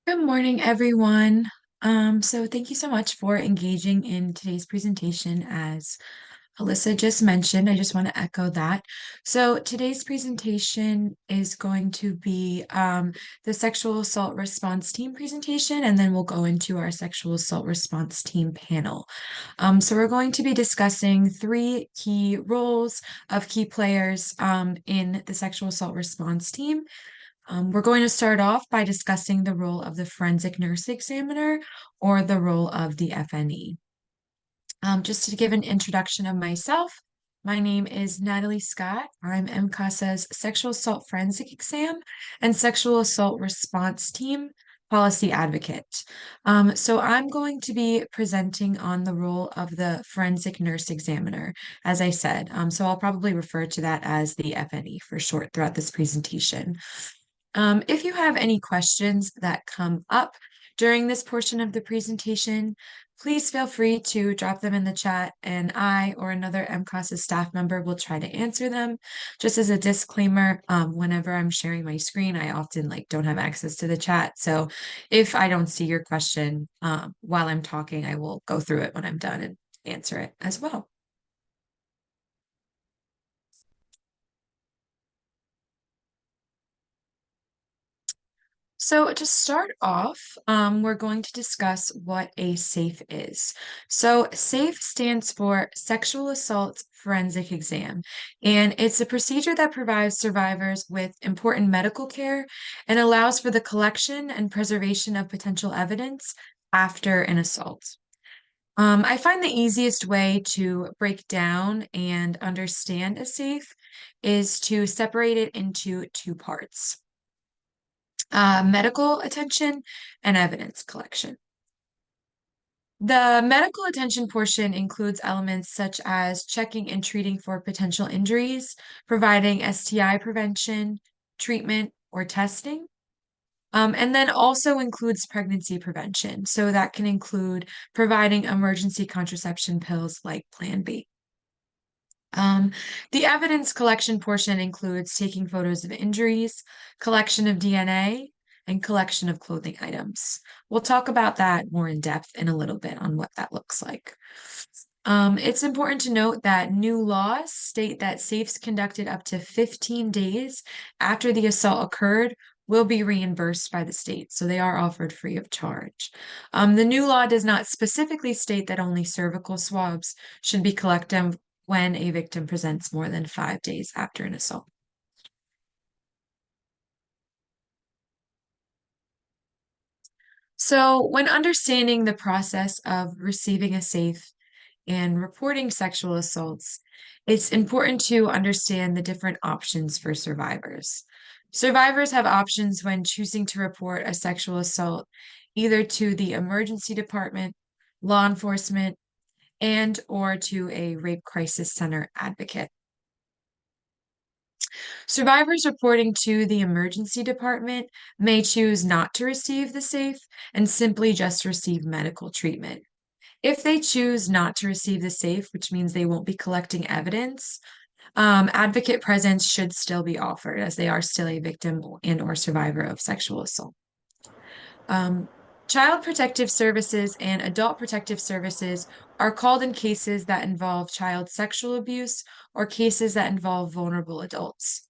Good morning, everyone. So thank you so much for engaging in today's presentation. As Alyssa just mentioned, I just want to echo that. So today's presentation is going to be the sexual assault response team presentation, and then we'll go into our sexual assault response team panel. So we're going to be discussing three key roles of key players in the sexual assault response team. We're going to start off by discussing the role of the forensic nurse examiner or the role of the FNE. Just to give an introduction of myself, my name is Natalie Scott. I'm MCASA's Sexual Assault Forensic Exam and Sexual Assault Response Team Policy Advocate. So I'm going to be presenting on the role of the forensic nurse examiner, as I said. So I'll probably refer to that as the FNE for short throughout this presentation. If you have any questions that come up during this portion of the presentation, please feel free to drop them in the chat and I or another MCASA staff member will try to answer them. Just as a disclaimer, whenever I'm sharing my screen, I often don't have access to the chat. So if I don't see your question while I'm talking, I will go through it when I'm done and answer it as well. So to start off, we're going to discuss what a SAFE is. So SAFE stands for Sexual Assault Forensic Exam, and it's a procedure that provides survivors with important medical care and allows for the collection and preservation of potential evidence after an assault. I find the easiest way to break down and understand a SAFE is to separate it into two parts, medical attention and evidence collection. The medical attention portion includes elements such as checking and treating for potential injuries, providing STI prevention, treatment, or testing. And then also includes pregnancy prevention. So that can include providing emergency contraception pills like Plan B. Um, the evidence collection portion includes taking photos of injuries, collection of DNA, and collection of clothing items. We'll talk about that more in depth in a little bit on what that looks like. It's important to note that new laws state that safes conducted up to 15 days after the assault occurred will be reimbursed by the state, so they are offered free of charge. The new law does not specifically state that only cervical swabs should be collected when a victim presents more than 5 days after an assault. So, when understanding the process of receiving a safe and reporting sexual assaults, it's important to understand the different options for survivors. Survivors have options when choosing to report a sexual assault, either to the emergency department, law enforcement, and or to a rape crisis center advocate. Survivors reporting to the emergency department may choose not to receive the safe and simply just receive medical treatment. If they choose not to receive the safe, which means they won't be collecting evidence, advocate presence should still be offered as they are still a victim and or survivor of sexual assault. Um, Child Protective Services and Adult Protective Services are called in cases that involve child sexual abuse or cases that involve vulnerable adults.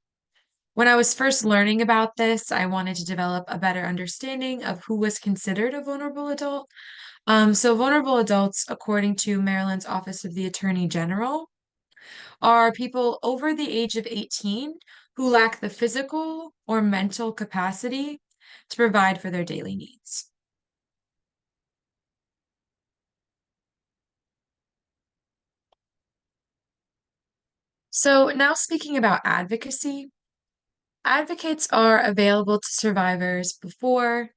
When I was first learning about this, I wanted to develop a better understanding of who was considered a vulnerable adult. So vulnerable adults, according to Maryland's Office of the Attorney General, are people over the age of 18 who lack the physical or mental capacity to provide for their daily needs. So now speaking about advocacy, advocates are available to survivors before,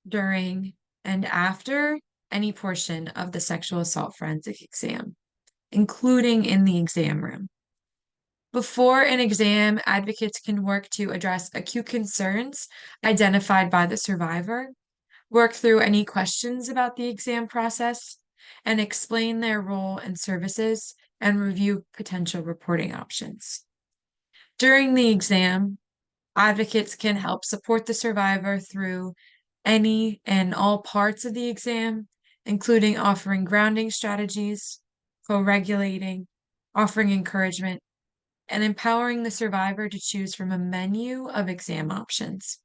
during, and after any portion of the sexual assault forensic exam, including in the exam room. Before an exam, advocates can work to address acute concerns identified by the survivor, work through any questions about the exam process, and explain their role and services and review potential reporting options. During the exam, advocates can help support the survivor through any and all parts of the exam, including offering grounding strategies, co-regulating, offering encouragement, and empowering the survivor to choose from a menu of exam options.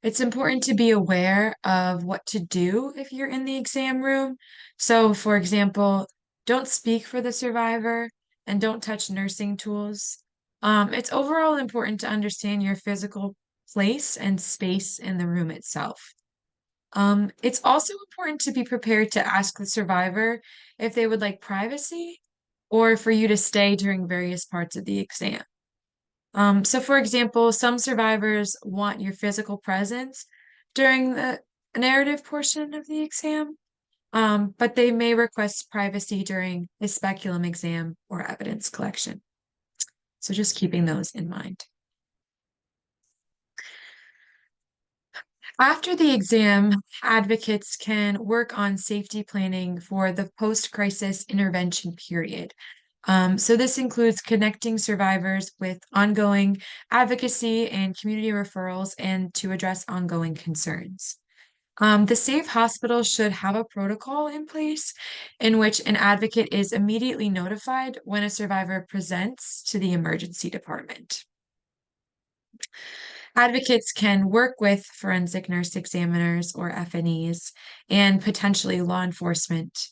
It's important to be aware of what to do if you're in the exam room. So, for example, don't speak for the survivor and don't touch nursing tools. It's overall important to understand your physical place and space in the room itself. It's also important to be prepared to ask the survivor if they would like privacy or for you to stay during various parts of the exam. So for example, some survivors want your physical presence during the narrative portion of the exam, but they may request privacy during a speculum exam or evidence collection. So just keeping those in mind. After the exam, advocates can work on safety planning for the post-crisis intervention period. So this includes connecting survivors with ongoing advocacy and community referrals and to address ongoing concerns. The safe hospital should have a protocol in place in which an advocate is immediately notified when a survivor presents to the emergency department. Advocates can work with forensic nurse examiners or FNEs and potentially law enforcement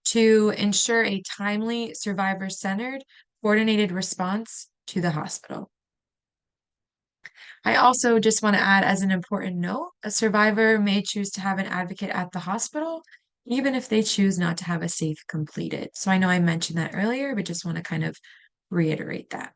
to ensure a timely, survivor-centered, coordinated response to the hospital. I also just want to add as an important note, a survivor may choose to have an advocate at the hospital, even if they choose not to have a safe completed. So I know I mentioned that earlier, but just want to kind of reiterate that.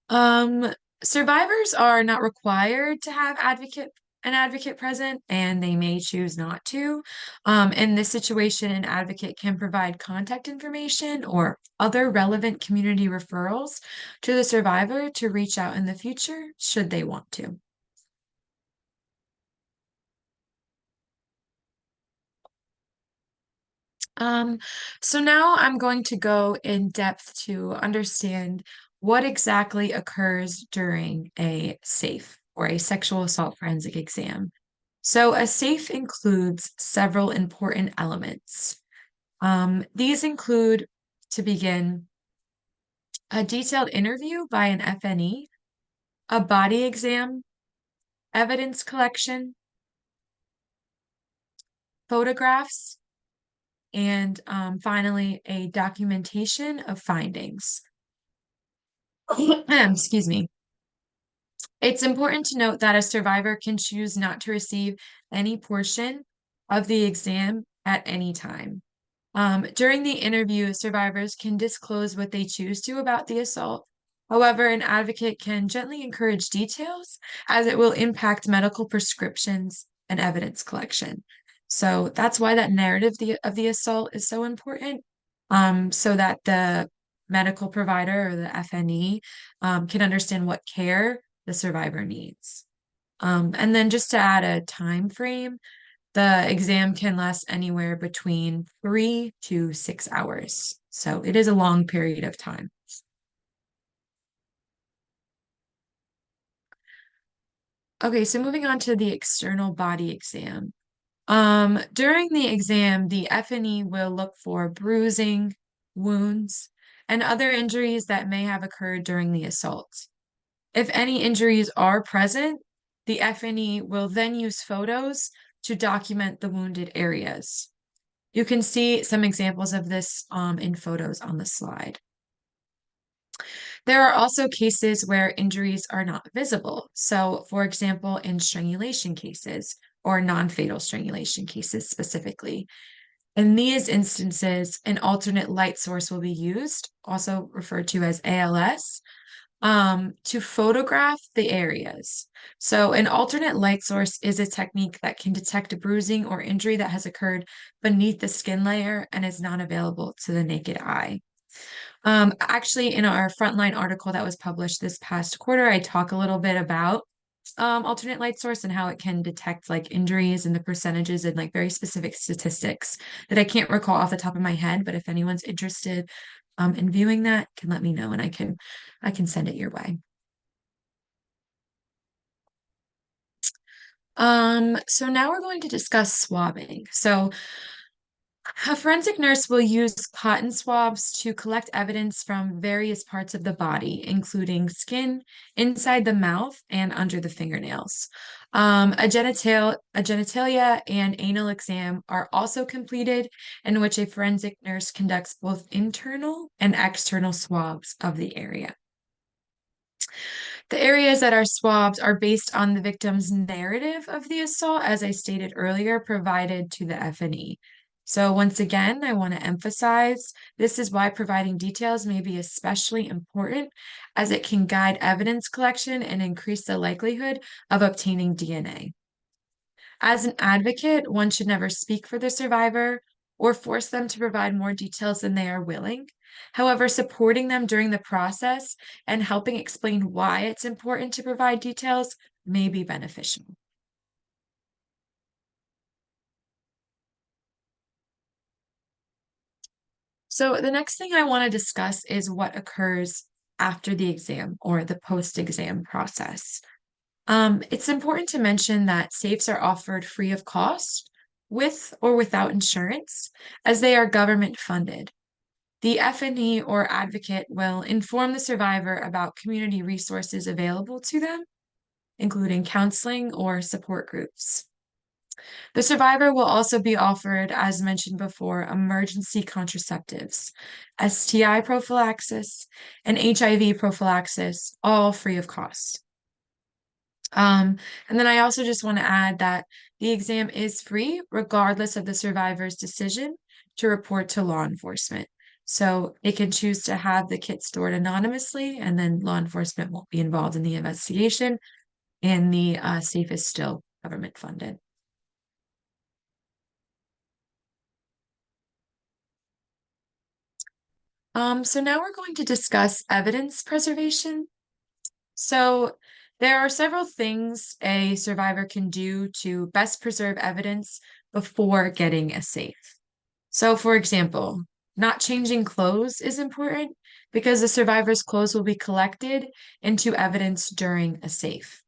Um, Survivors are not required to have an advocate present, and they may choose not to. In this situation, an advocate can provide contact information or other relevant community referrals to the survivor to reach out in the future should they want to. Um, so now I'm going to go in depth to understand what exactly occurs during a SAFE or a sexual assault forensic exam. So a SAFE includes several important elements. These include, to begin, a detailed interview by an FNE, a body exam, evidence collection, photographs, and finally, a documentation of findings. Excuse me. It's important to note that a survivor can choose not to receive any portion of the exam at any time. During the interview, survivors can disclose what they choose to about the assault. However, an advocate can gently encourage details as it will impact medical prescriptions and evidence collection. So that's why that narrative of the assault is so important, so that the medical provider or the FNE can understand what care the survivor needs. And then just to add a time frame, the exam can last anywhere between 3 to 6 hours. So it is a long period of time. Okay, so moving on to the external body exam. During the exam, the FNE will look for bruising, wounds, and other injuries that may have occurred during the assault. If any injuries are present, the FNE will then use photos to document the wounded areas. You can see some examples of this in photos on the slide. There are also cases where injuries are not visible. So, for example, in strangulation cases or non-fatal strangulation cases specifically. In these instances, an alternate light source will be used, also referred to as ALS, to photograph the areas. So an alternate light source is a technique that can detect a bruising or injury that has occurred beneath the skin layer and is not available to the naked eye. Actually, in our frontline article that was published this past quarter, I talk a little bit about alternate light source and how it can detect like injuries and the percentages and like very specific statistics that I can't recall off the top of my head. But if anyone's interested in viewing that, can let me know and I can send it your way. So now we're going to discuss swabbing. So a forensic nurse will use cotton swabs to collect evidence from various parts of the body, including skin, inside the mouth, and under the fingernails. A genitalia and anal exam are also completed, in which a forensic nurse conducts both internal and external swabs of the area. The areas that are swabbed are based on the victim's narrative of the assault, as I stated earlier, provided to the F&E. So once again, I want to emphasize this is why providing details may be especially important, as it can guide evidence collection and increase the likelihood of obtaining DNA. As an advocate, one should never speak for the survivor or force them to provide more details than they are willing. However, supporting them during the process and helping explain why it's important to provide details may be beneficial. So the next thing I want to discuss is what occurs after the exam or the post-exam process. It's important to mention that safes are offered free of cost, with or without insurance, as they are government funded. The F&E or advocate will inform the survivor about community resources available to them, including counseling or support groups. The survivor will also be offered, as mentioned before, emergency contraceptives, STI prophylaxis, and HIV prophylaxis, all free of cost. And then I also just want to add that the exam is free, regardless of the survivor's decision to report to law enforcement. So they can choose to have the kit stored anonymously, and then law enforcement won't be involved in the investigation, and the safe is still government funded. So now we're going to discuss evidence preservation. So there are several things a survivor can do to best preserve evidence before getting a safe. So for example, not changing clothes is important because the survivor's clothes will be collected into evidence during a safe.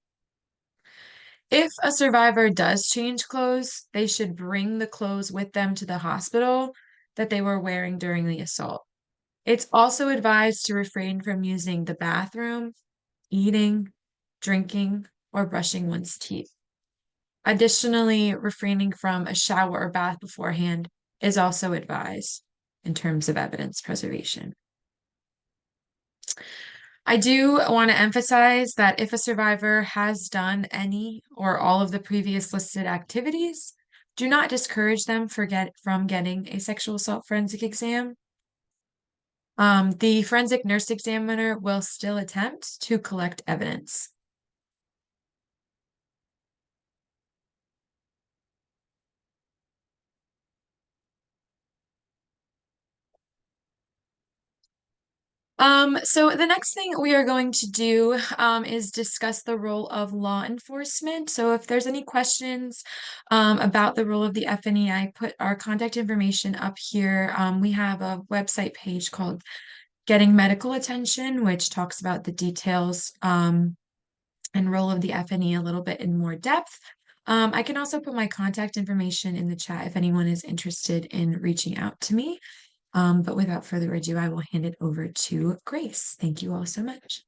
If a survivor does change clothes, they should bring the clothes with them to the hospital that they were wearing during the assault. It's also advised to refrain from using the bathroom, eating, drinking, or brushing one's teeth. Additionally, refraining from a shower or bath beforehand is also advised in terms of evidence preservation. I do want to emphasize that if a survivor has done any or all of the previous listed activities, do not discourage them from getting a sexual assault forensic exam. The forensic nurse examiner will still attempt to collect evidence. So the next thing we are going to do is discuss the role of law enforcement. So if there's any questions about the role of the F&E, I put our contact information up here. We have a website page called Getting Medical Attention, which talks about the details and role of the F&E a little bit in more depth. I can also put my contact information in the chat if anyone is interested in reaching out to me. But without further ado, I will hand it over to Grace. Thank you all so much.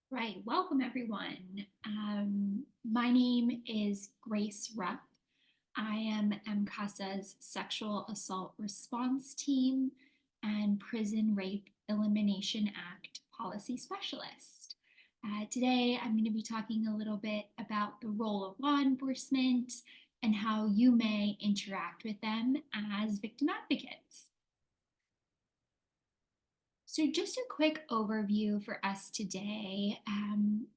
Right, welcome everyone. My name is Grace Rupp. I am MCASA's Sexual Assault Response Team and Prison Rape Elimination Act Policy Specialist. Today, I'm going to be talking a little bit about the role of law enforcement and how you may interact with them as victim advocates. So just a quick overview for us today.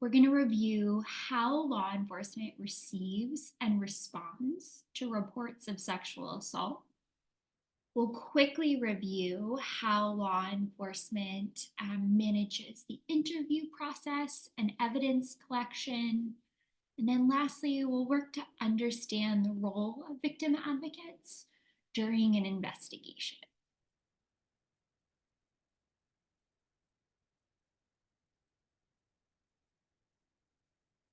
We're going to review how law enforcement receives and responds to reports of sexual assault. We'll quickly review how law enforcement manages the interview process and evidence collection. And then lastly, we'll work to understand the role of victim advocates during an investigation.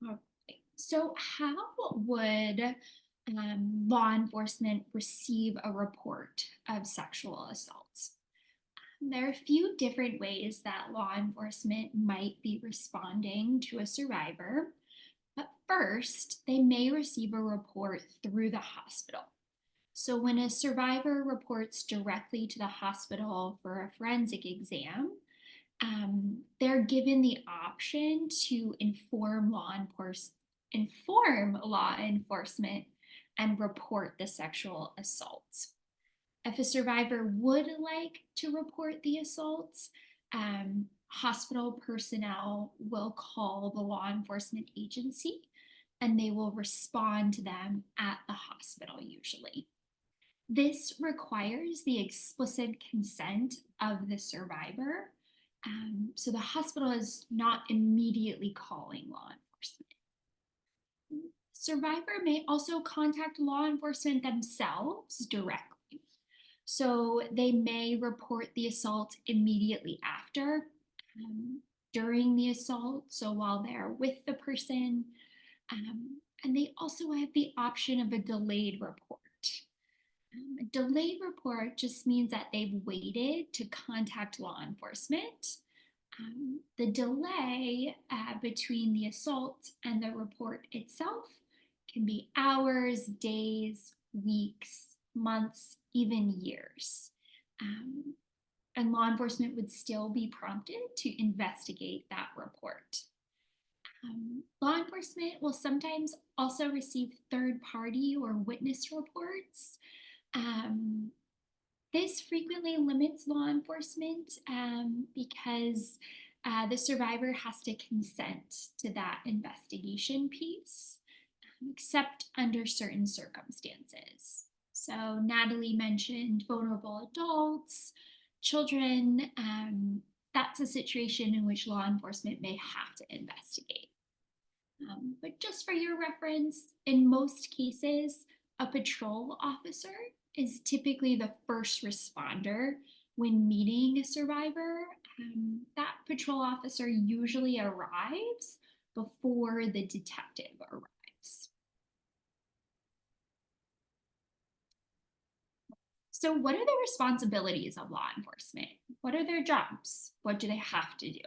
All right. So, how would law enforcement receive a report of sexual assaults? There are a few different ways that law enforcement might be responding to a survivor. But first, they may receive a report through the hospital. So, when a survivor reports directly to the hospital for a forensic exam, they're given the option to inform law enforcement and report the sexual assault. If a survivor would like to report the assaults, hospital personnel will call the law enforcement agency and they will respond to them at the hospital usually. This requires the explicit consent of the survivor. So the hospital is not immediately calling law enforcement. Survivor may also contact law enforcement themselves directly. So they may report the assault immediately after, during the assault, so while they're with the person. And they also have the option of a delayed report. A delayed report just means that they've waited to contact law enforcement. The delay between the assault and the report itself can be hours, days, weeks, months, even years. And law enforcement would still be prompted to investigate that report. Law enforcement will sometimes also receive third-party or witness reports. This frequently limits law enforcement because the survivor has to consent to that investigation piece, except under certain circumstances. So Natalie mentioned vulnerable adults, children. That's a situation in which law enforcement may have to investigate. But just for your reference, in most cases, a patrol officer is typically the first responder when meeting a survivor. That patrol officer usually arrives before the detective arrives. So, what are the responsibilities of law enforcement? What are their jobs? What do they have to do?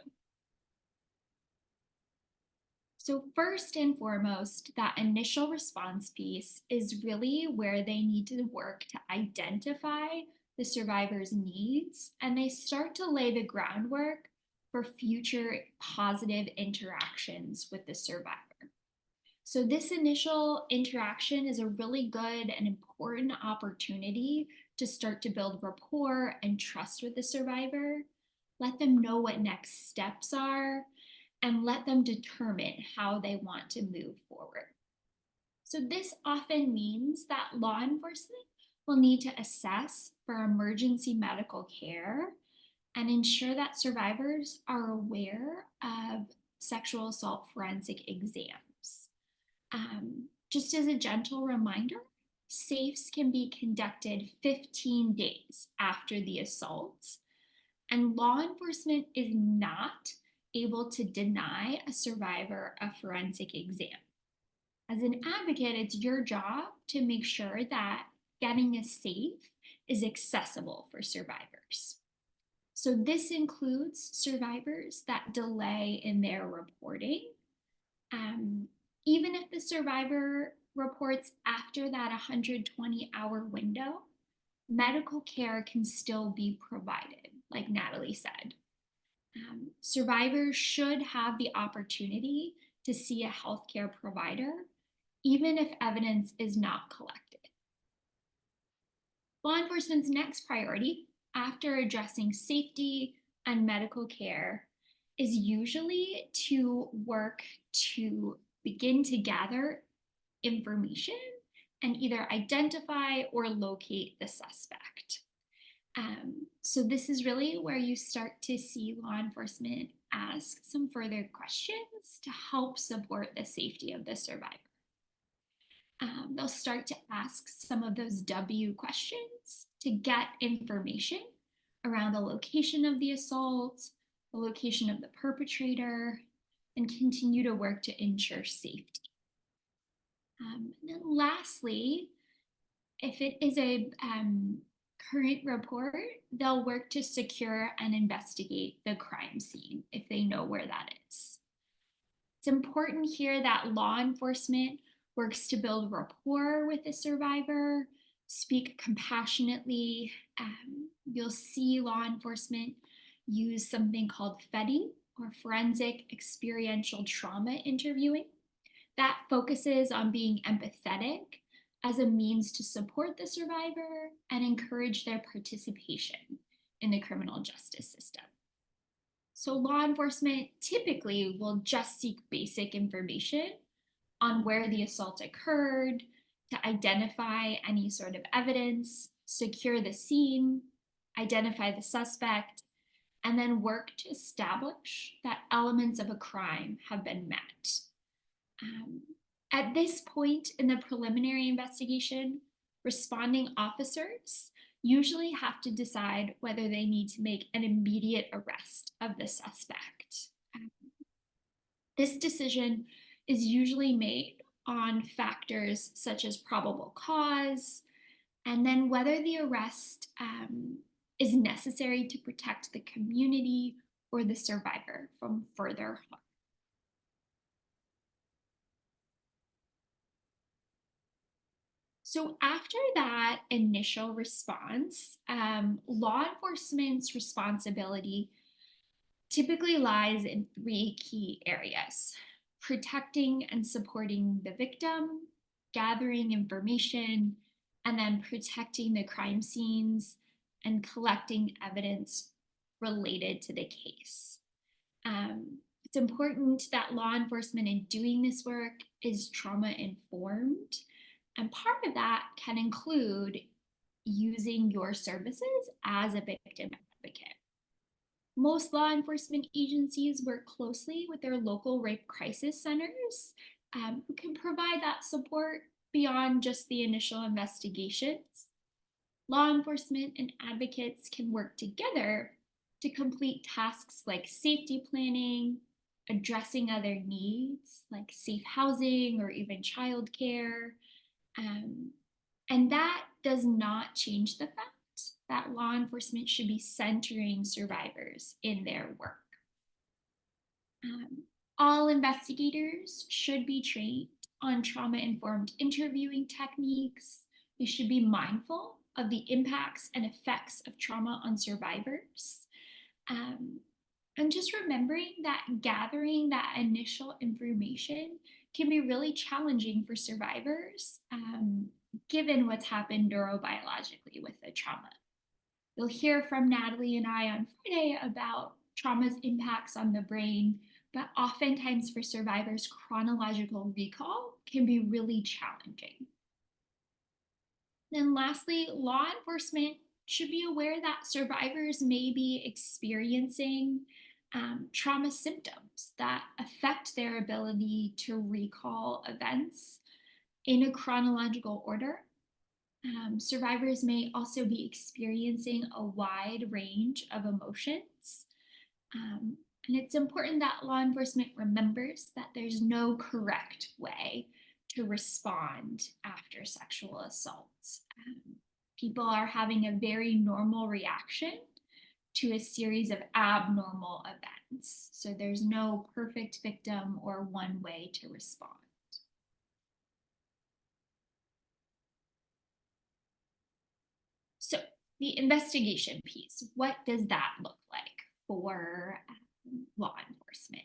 So, first and foremost, that initial response piece is really where they need to work to identify the survivor's needs and they start to lay the groundwork for future positive interactions with the survivor. So, this initial interaction is a really good and important opportunity to start to build rapport and trust with the survivor. Let them know what next steps are and let them determine how they want to move forward. So, this often means that law enforcement will need to assess for emergency medical care and ensure that survivors are aware of sexual assault forensic exams. Just as a gentle reminder, SAFEs can be conducted 15 days after the assault, and law enforcement is not able to deny a survivor a forensic exam. As an advocate, it's your job to make sure that getting a SAFE is accessible for survivors. So this includes survivors that delay in their reporting. Even if the survivor reports after that 120-hour window, medical care can still be provided, like Natalie said. Survivors should have the opportunity to see a healthcare provider, even if evidence is not collected. Law enforcement's next priority, after addressing safety and medical care, is usually to work to begin to gather information and either identify or locate the suspect. So this is really where you start to see law enforcement ask some further questions to help support the safety of the survivor. They'll start to ask some of those W questions to get information around the location of the assault, the location of the perpetrator, and continue to work to ensure safety. And then lastly, if it is a current report, they'll work to secure and investigate the crime scene if they know where that is. It's important here that law enforcement works to build rapport with the survivor, speak compassionately. You'll see law enforcement use something called FETI, or forensic experiential trauma interviewing, that focuses on being empathetic as a means to support the survivor and encourage their participation in the criminal justice system. So law enforcement typically will just seek basic information on where the assault occurred to identify any sort of evidence, secure the scene, identify the suspect, and then work to establish that elements of a crime have been met. At this point in the preliminary investigation, responding officers usually have to decide whether they need to make an immediate arrest of the suspect. This decision is usually made on factors such as probable cause, and then whether the arrest is necessary to protect the community or the survivor from further harm. So after that initial response, law enforcement's responsibility typically lies in three key areas: protecting and supporting the victim, gathering information, and then protecting the crime scenes and collecting evidence related to the case. It's important that law enforcement in doing this work is trauma informed. And part of that can include using your services as a victim advocate. Most law enforcement agencies work closely with their local rape crisis centers, who can provide that support beyond just the initial investigations. Law enforcement and advocates can work together to complete tasks like safety planning, addressing other needs like safe housing or even childcare. And that does not change the fact that law enforcement should be centering survivors in their work. All investigators should be trained on trauma-informed interviewing techniques. They should be mindful of the impacts and effects of trauma on survivors. And just remembering that gathering that initial information can be really challenging for survivors, given what's happened neurobiologically with the trauma. You'll hear from Natalie and I on Friday about trauma's impacts on the brain, but oftentimes for survivors, chronological recall can be really challenging. Then lastly, law enforcement should be aware that survivors may be experiencing trauma symptoms that affect their ability to recall events in a chronological order. Survivors may also be experiencing a wide range of emotions. And it's important that law enforcement remembers that there's no correct way to respond after sexual assaults. People are having a very normal reaction to a series of abnormal events. So there's no perfect victim or one way to respond. So the investigation piece, what does that look like for law enforcement?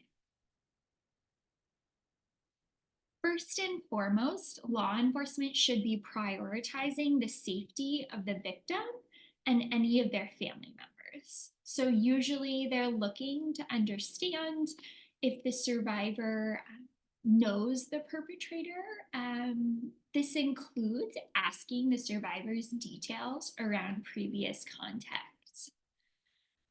First and foremost, law enforcement should be prioritizing the safety of the victim and any of their family members. So usually they're looking to understand if the survivor knows the perpetrator. This includes asking the survivor's details around previous contacts.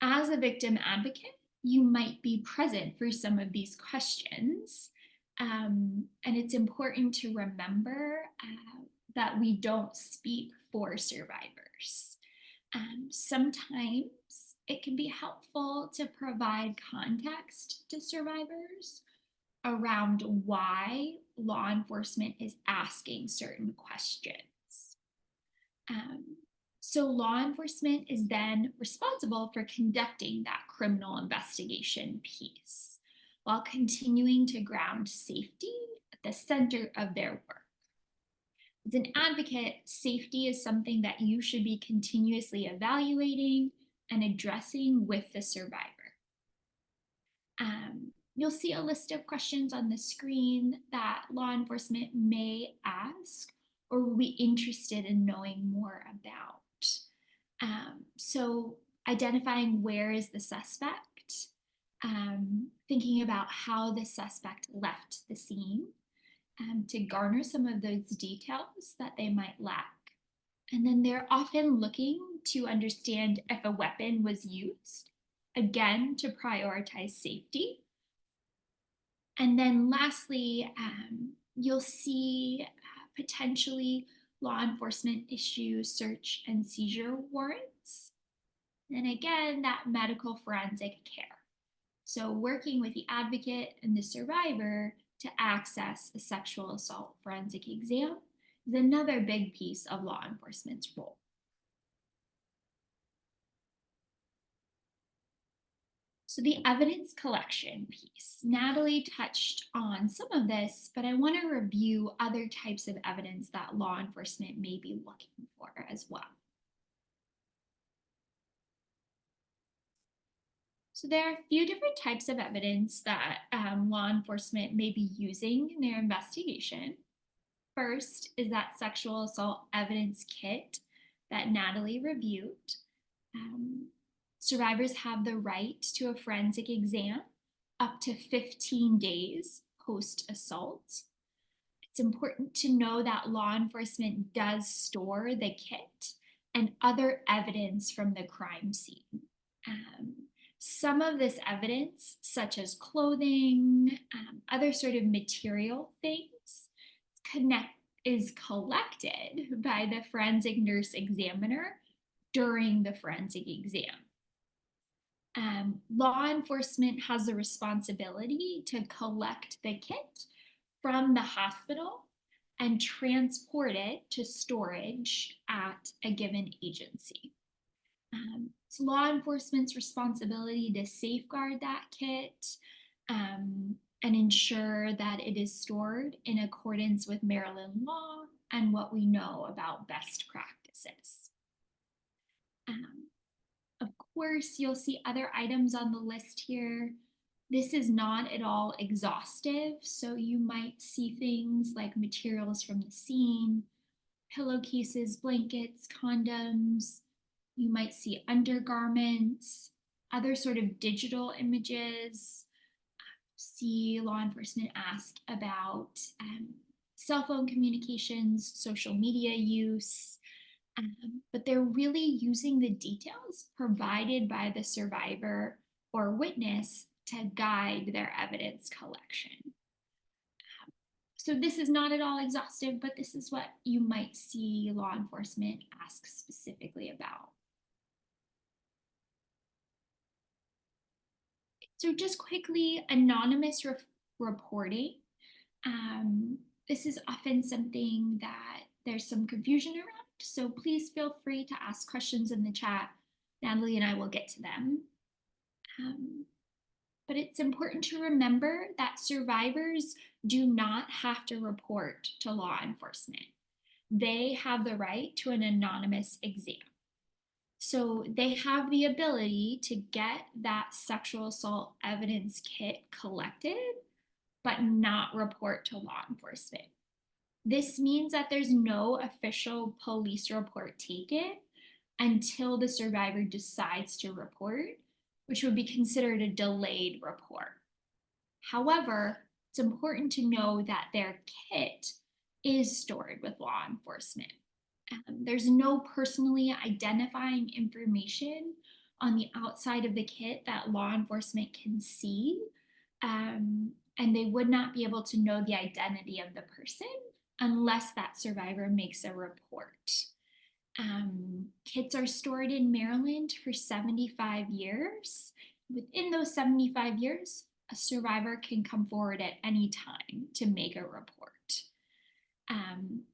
As a victim advocate, you might be present for some of these questions. And it's important to remember that we don't speak for survivors. Sometimes it can be helpful to provide context to survivors around why law enforcement is asking certain questions. So law enforcement is then responsible for conducting that criminal investigation piece while continuing to ground safety at the center of their work. As an advocate, safety is something that you should be continuously evaluating and addressing with the survivor. You'll see a list of questions on the screen that law enforcement may ask or will be interested in knowing more about. So identifying where is the suspect, thinking about how the suspect left the scene to garner some of those details that they might lack. And then they're often looking to understand if a weapon was used, again, to prioritize safety. And then lastly, you'll see potentially law enforcement issue search and seizure warrants. And again, that medical forensic care. So working with the advocate and the survivor to access a sexual assault forensic exam is another big piece of law enforcement's role. So the evidence collection piece, Natalie touched on some of this, but I want to review other types of evidence that law enforcement may be looking for as well. So there are a few different types of evidence that law enforcement may be using in their investigation. First is that sexual assault evidence kit that Natalie reviewed. Survivors have the right to a forensic exam up to 15 days post-assault. It's important to know that law enforcement does store the kit and other evidence from the crime scene. Some of this evidence, such as clothing, other sort of material things, is collected by the forensic nurse examiner during the forensic exam. Law enforcement has the responsibility to collect the kit from the hospital and transport it to storage at a given agency. It's law enforcement's responsibility to safeguard that kit and ensure that it is stored in accordance with Maryland law and what we know about best practices. Of course, you'll see other items on the list here. This is not at all exhaustive, so you might see things like materials from the scene, pillowcases, blankets, condoms. You might see undergarments, other sort of digital images. See law enforcement ask about cell phone communications, social media use, but they're really using the details provided by the survivor or witness to guide their evidence collection. So this is not at all exhaustive, but this is what you might see law enforcement ask specifically about. So just quickly, anonymous reporting. This is often something that there's some confusion around. So please feel free to ask questions in the chat. Natalie and I will get to them. But it's important to remember that survivors do not have to report to law enforcement. They have the right to an anonymous exam. So they have the ability to get that sexual assault evidence kit collected, but not report to law enforcement. This means that there's no official police report taken until the survivor decides to report, which would be considered a delayed report. However, it's important to know that their kit is stored with law enforcement. There's no personally identifying information on the outside of the kit that law enforcement can see. And they would not be able to know the identity of the person unless that survivor makes a report. Kits are stored in Maryland for 75 years. Within those 75 years, a survivor can come forward at any time to make a report.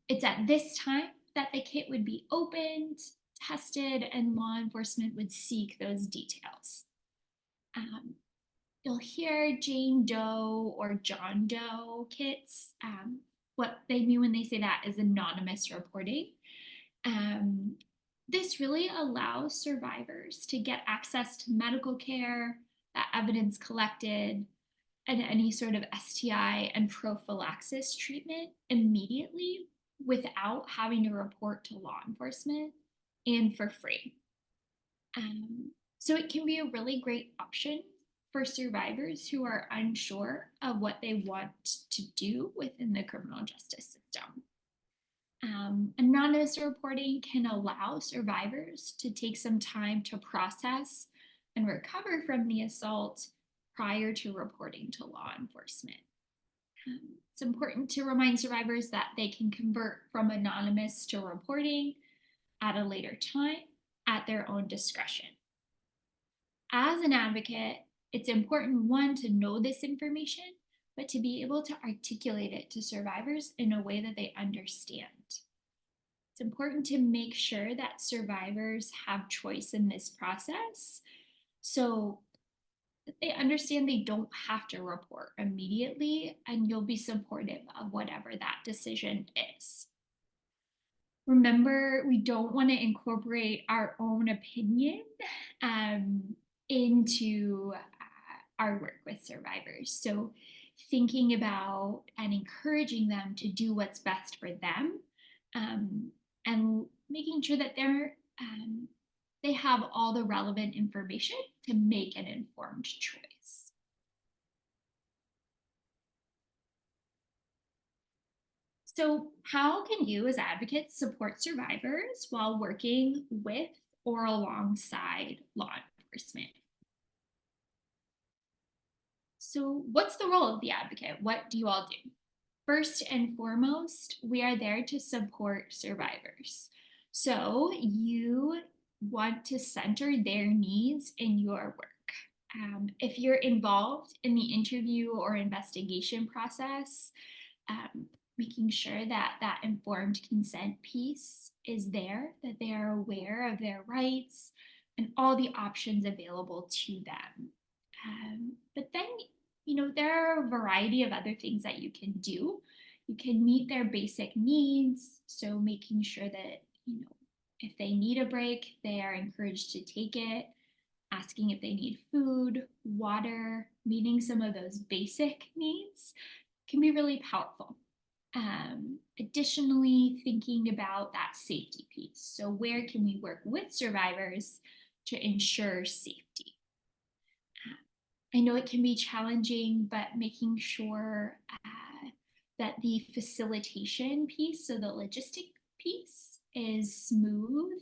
It's at this time that the kit would be opened, tested, and law enforcement would seek those details. Um, you'll hear Jane Doe or John Doe kits. What they mean when they say that is anonymous reporting. Um, this really allows survivors to get access to medical care, that evidence collected, and any sort of STI and prophylaxis treatment immediately without having to report to law enforcement and for free. So it can be a really great option for survivors who are unsure of what they want to do within the criminal justice system. Anonymous reporting can allow survivors to take some time to process and recover from the assault prior to reporting to law enforcement. It's important to remind survivors that they can convert from anonymous to reporting at a later time at their own discretion. As an advocate, it's important, one, to know this information, but to be able to articulate it to survivors in a way that they understand. It's important to make sure that survivors have choice in this process so that they understand they don't have to report immediately, and you'll be supportive of whatever that decision is. Remember, we don't want to incorporate our own opinion into our work with survivors. So thinking about and encouraging them to do what's best for them, and making sure that they have all the relevant information to make an informed choice. So how can you as advocates support survivors while working with or alongside law enforcement? So what's the role of the advocate? What do you all do? First and foremost, we are there to support survivors. So you want to center their needs in your work. If you're involved in the interview or investigation process, making sure that that informed consent piece is there, that they are aware of their rights and all the options available to them. But then, there are a variety of other things that you can do. You can meet their basic needs. So making sure that, if they need a break, they are encouraged to take it, asking if they need food, water, meeting some of those basic needs can be really powerful. Additionally, thinking about that safety piece. So where can we work with survivors to ensure safety? I know it can be challenging, but making sure that the facilitation piece, so the logistic piece, is smooth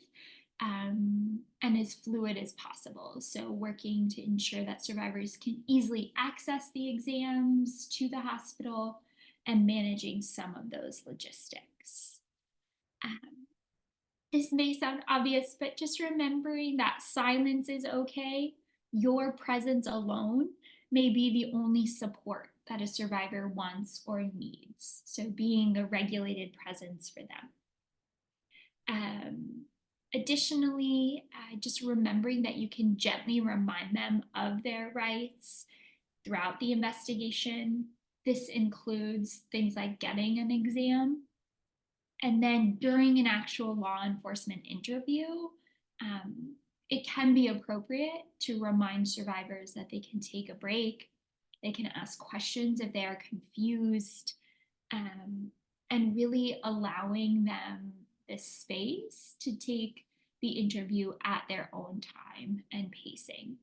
and as fluid as possible. So working to ensure that survivors can easily access the exams to the hospital and managing some of those logistics. This may sound obvious, but just remembering that silence is okay. Your presence alone may be the only support that a survivor wants or needs. So being a regulated presence for them. Additionally, just remembering that you can gently remind them of their rights throughout the investigation. This includes things like getting an exam. And then during an actual law enforcement interview, it can be appropriate to remind survivors that they can take a break, they can ask questions if they are confused, and really allowing them the space to take the interview at their own time and pacing.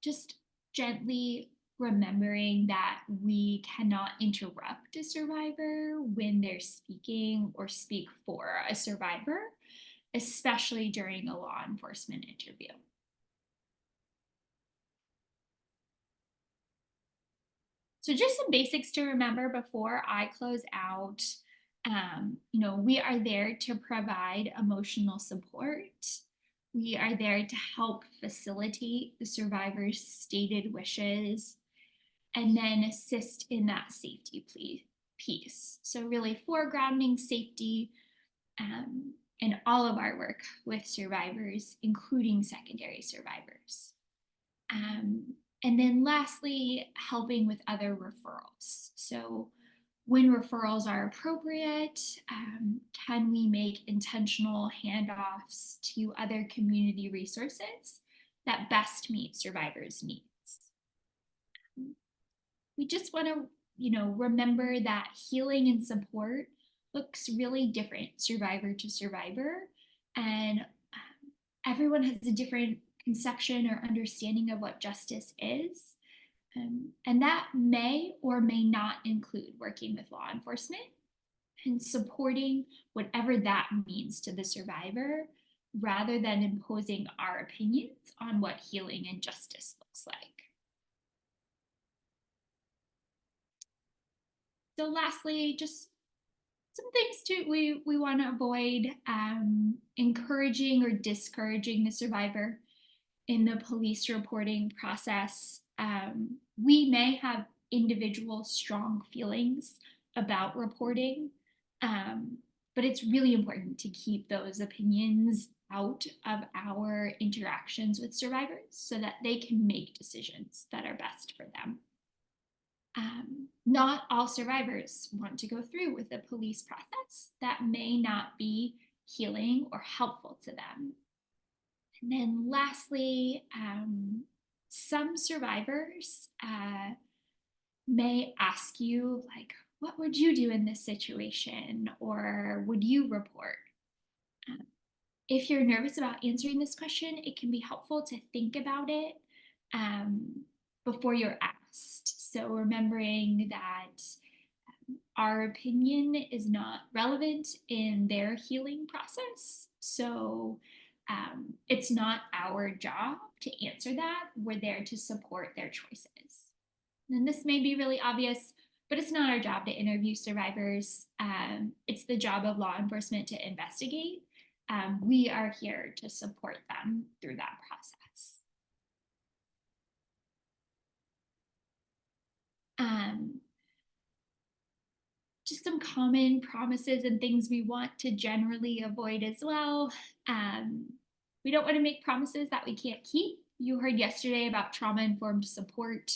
Just gently remembering that we cannot interrupt a survivor when they're speaking or speak for a survivor, especially during a law enforcement interview. So just some basics to remember before I close out. We are there to provide emotional support. We are there to help facilitate the survivor's stated wishes and then assist in that safety piece. So really foregrounding safety in all of our work with survivors, including secondary survivors. Um, and then lastly, helping with other referrals. So when referrals are appropriate, can we make intentional handoffs to other community resources that best meet survivors' needs? We just want to, remember that healing and support looks really different survivor to survivor, and everyone has a different conception or understanding of what justice is. And that may or may not include working with law enforcement and supporting whatever that means to the survivor rather than imposing our opinions on what healing and justice looks like. So lastly, just some things we want to avoid encouraging or discouraging the survivor in the police reporting process. We may have individual strong feelings about reporting, but it's really important to keep those opinions out of our interactions with survivors so that they can make decisions that are best for them. Not all survivors want to go through with the police process. That may not be healing or helpful to them. And then lastly, some survivors may ask you, like, what would you do in this situation? Or would you report? If you're nervous about answering this question, it can be helpful to think about it before you're asked. So remembering that our opinion is not relevant in their healing process. So it's not our job to answer that. We're there to support their choices. And this may be really obvious, but it's not our job to interview survivors. It's the job of law enforcement to investigate. We are here to support them through that process. Just some common promises and things we want to generally avoid as well. We don't want to make promises that we can't keep. You heard yesterday about trauma-informed support.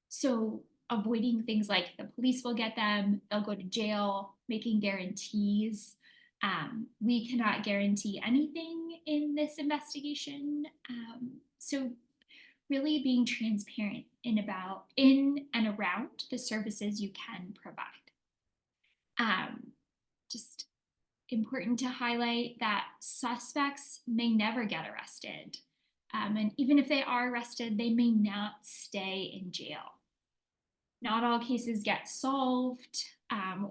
So avoiding things like the police will get them, they'll go to jail, making guarantees. We cannot guarantee anything in this investigation. So really being transparent in and around the services you can provide. Just important to highlight that suspects may never get arrested. And even if they are arrested, they may not stay in jail. Not all cases get solved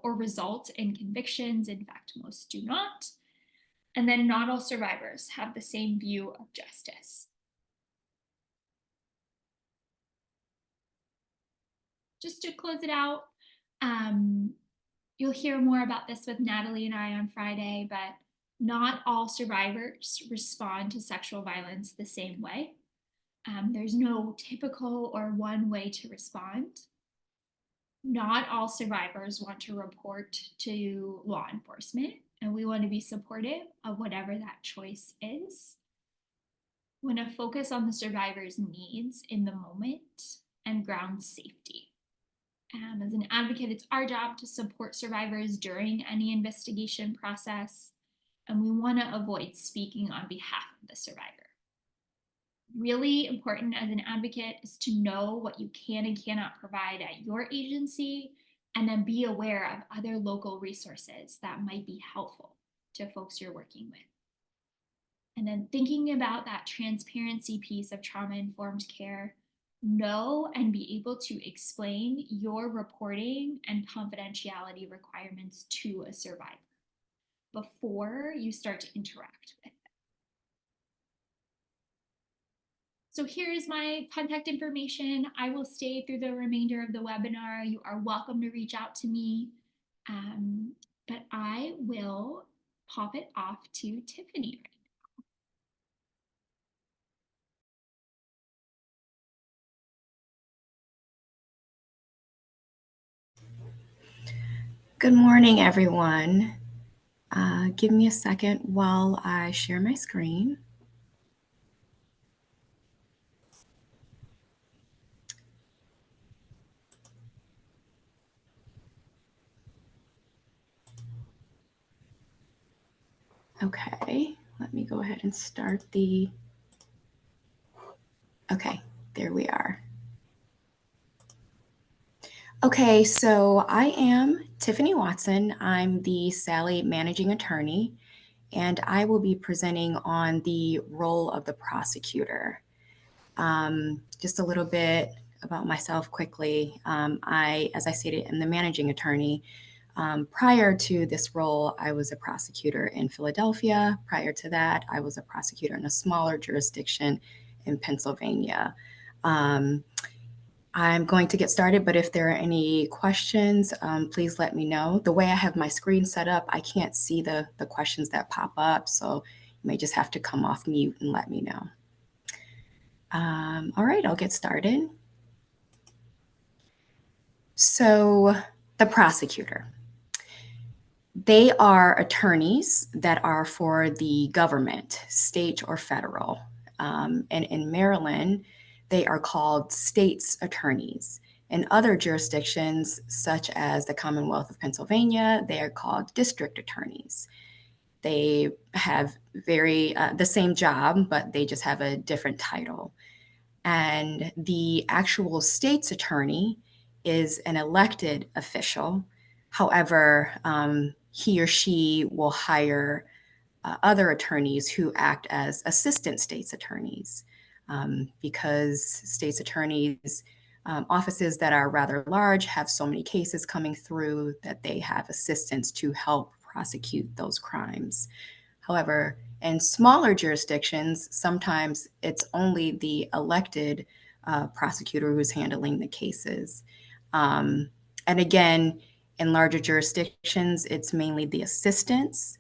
or result in convictions. In fact, most do not. And then not all survivors have the same view of justice. Just to close it out, you'll hear more about this with Natalie and I on Friday, but not all survivors respond to sexual violence the same way. There's no typical or one way to respond. Not all survivors want to report to law enforcement, and we want to be supportive of whatever that choice is. We want to focus on the survivor's needs in the moment and ground safety. As an advocate, it's our job to support survivors during any investigation process, and we want to avoid speaking on behalf of the survivor. Really important as an advocate is to know what you can and cannot provide at your agency, and then be aware of other local resources that might be helpful to folks you're working with. And then thinking about that transparency piece of trauma-informed care, know and be able to explain your reporting and confidentiality requirements to a survivor before you start to interact with. So here is my contact information. I will stay through the remainder of the webinar. You are welcome to reach out to me. But I will pop it off to Tiffany. Good morning, everyone. Give me a second while I share my screen. Okay, let me go ahead and start the, okay, there we are. Okay, so I am Tiffany Watson. I'm the Sally Managing Attorney, and I will be presenting on the role of the prosecutor. Just a little bit about myself quickly. As I stated, am the Managing Attorney. Prior to this role, I was a prosecutor in Philadelphia. Prior to that, I was a prosecutor in a smaller jurisdiction in Pennsylvania. I'm going to get started, but if there are any questions, please let me know. The way I have my screen set up, I can't see the questions that pop up, so you may just have to come off mute and let me know. All right, I'll get started. So the prosecutor. They are attorneys that are for the government, state or federal. And in Maryland, they are called state's attorneys. In other jurisdictions, such as the Commonwealth of Pennsylvania, they are called district attorneys. They have the same job, but they just have a different title. And the actual state's attorney is an elected official. However, he or she will hire other attorneys who act as assistant state's attorneys, because state's attorneys, offices that are rather large, have so many cases coming through that they have assistants to help prosecute those crimes. However, in smaller jurisdictions, sometimes it's only the elected prosecutor who's handling the cases. And again, in larger jurisdictions, it's mainly the assistants.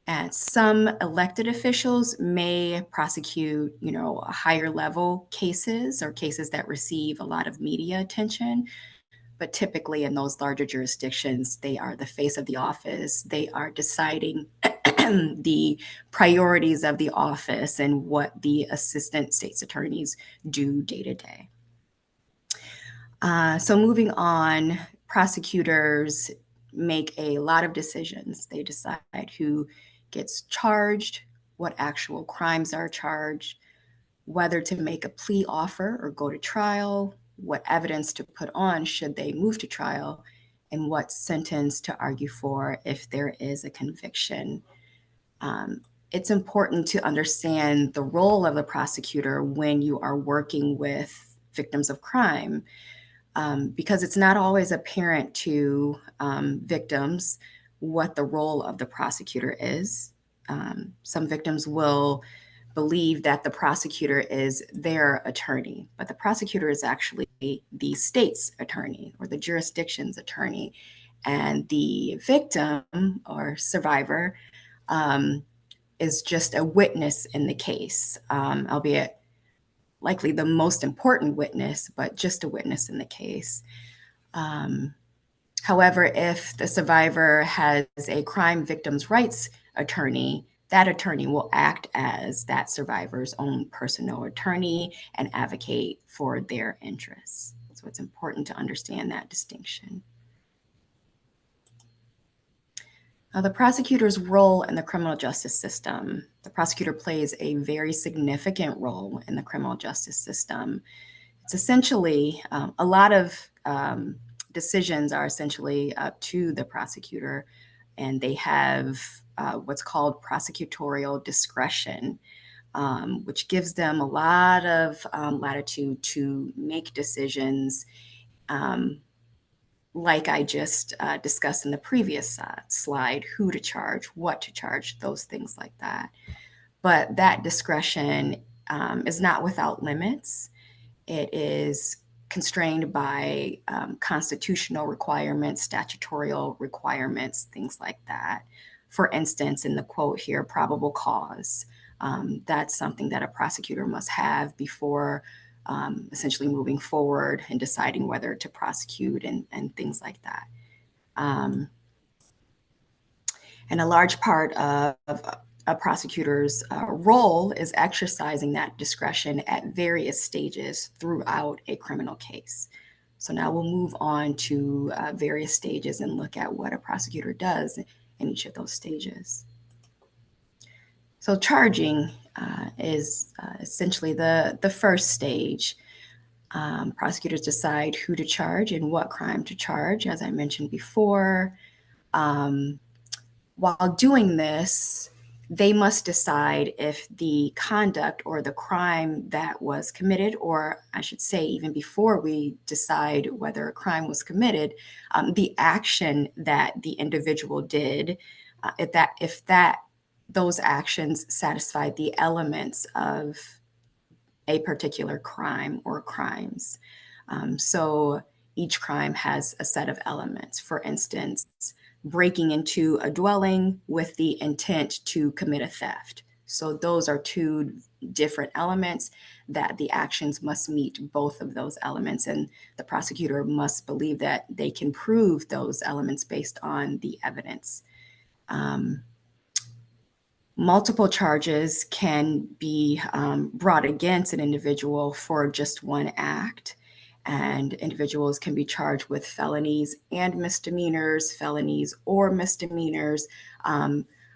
And some elected officials may prosecute, higher level cases or cases that receive a lot of media attention. But typically in those larger jurisdictions, they are the face of the office. They are deciding the priorities of the office and what the assistant state's attorneys do day to day. So moving on, prosecutors make a lot of decisions. They decide who gets charged, what actual crimes are charged, whether to make a plea offer or go to trial, what evidence to put on should they move to trial, and what sentence to argue for if there is a conviction. It's important to understand the role of the prosecutor when you are working with victims of crime, because it's not always apparent to victims what the role of the prosecutor is. Some victims will believe that the prosecutor is their attorney, but the prosecutor is actually the state's attorney or the jurisdiction's attorney. And the victim or survivor is just a witness in the case, albeit likely the most important witness, but just a witness in the case. However, if the survivor has a crime victims' rights attorney, that attorney will act as that survivor's own personal attorney and advocate for their interests. So it's important to understand that distinction. Now, the prosecutor's role in the criminal justice system. The prosecutor plays a very significant role in the criminal justice system. It's essentially a lot of decisions are essentially up to the prosecutor, and they have what's called prosecutorial discretion. which gives them a lot of latitude to make decisions, like I just discussed in the previous slide, who to charge, what to charge, those things like that. But that discretion is not without limits. It is constrained by constitutional requirements, statutorial requirements, things like that. For instance, in the quote here, probable cause. That's something that a prosecutor must have before essentially moving forward and deciding whether to prosecute and things like that. And a large part of a prosecutor's role is exercising that discretion at various stages throughout a criminal case. So now we'll move on to various stages and look at what a prosecutor does in each of those stages. So charging is essentially the first stage. Prosecutors decide who to charge and what crime to charge, as I mentioned before. While doing this, they must decide if the conduct or the crime that was committed, or I should say, even before we decide whether a crime was committed, the action that the individual did, if those actions satisfy the elements of a particular crime or crimes. So each crime has a set of elements. For instance, breaking into a dwelling with the intent to commit a theft. So those are two different elements that the actions must meet both of those elements, and the prosecutor must believe that they can prove those elements based on the evidence. Multiple charges can be brought against an individual for just one act, and individuals can be charged with felonies and misdemeanors, felonies or misdemeanors.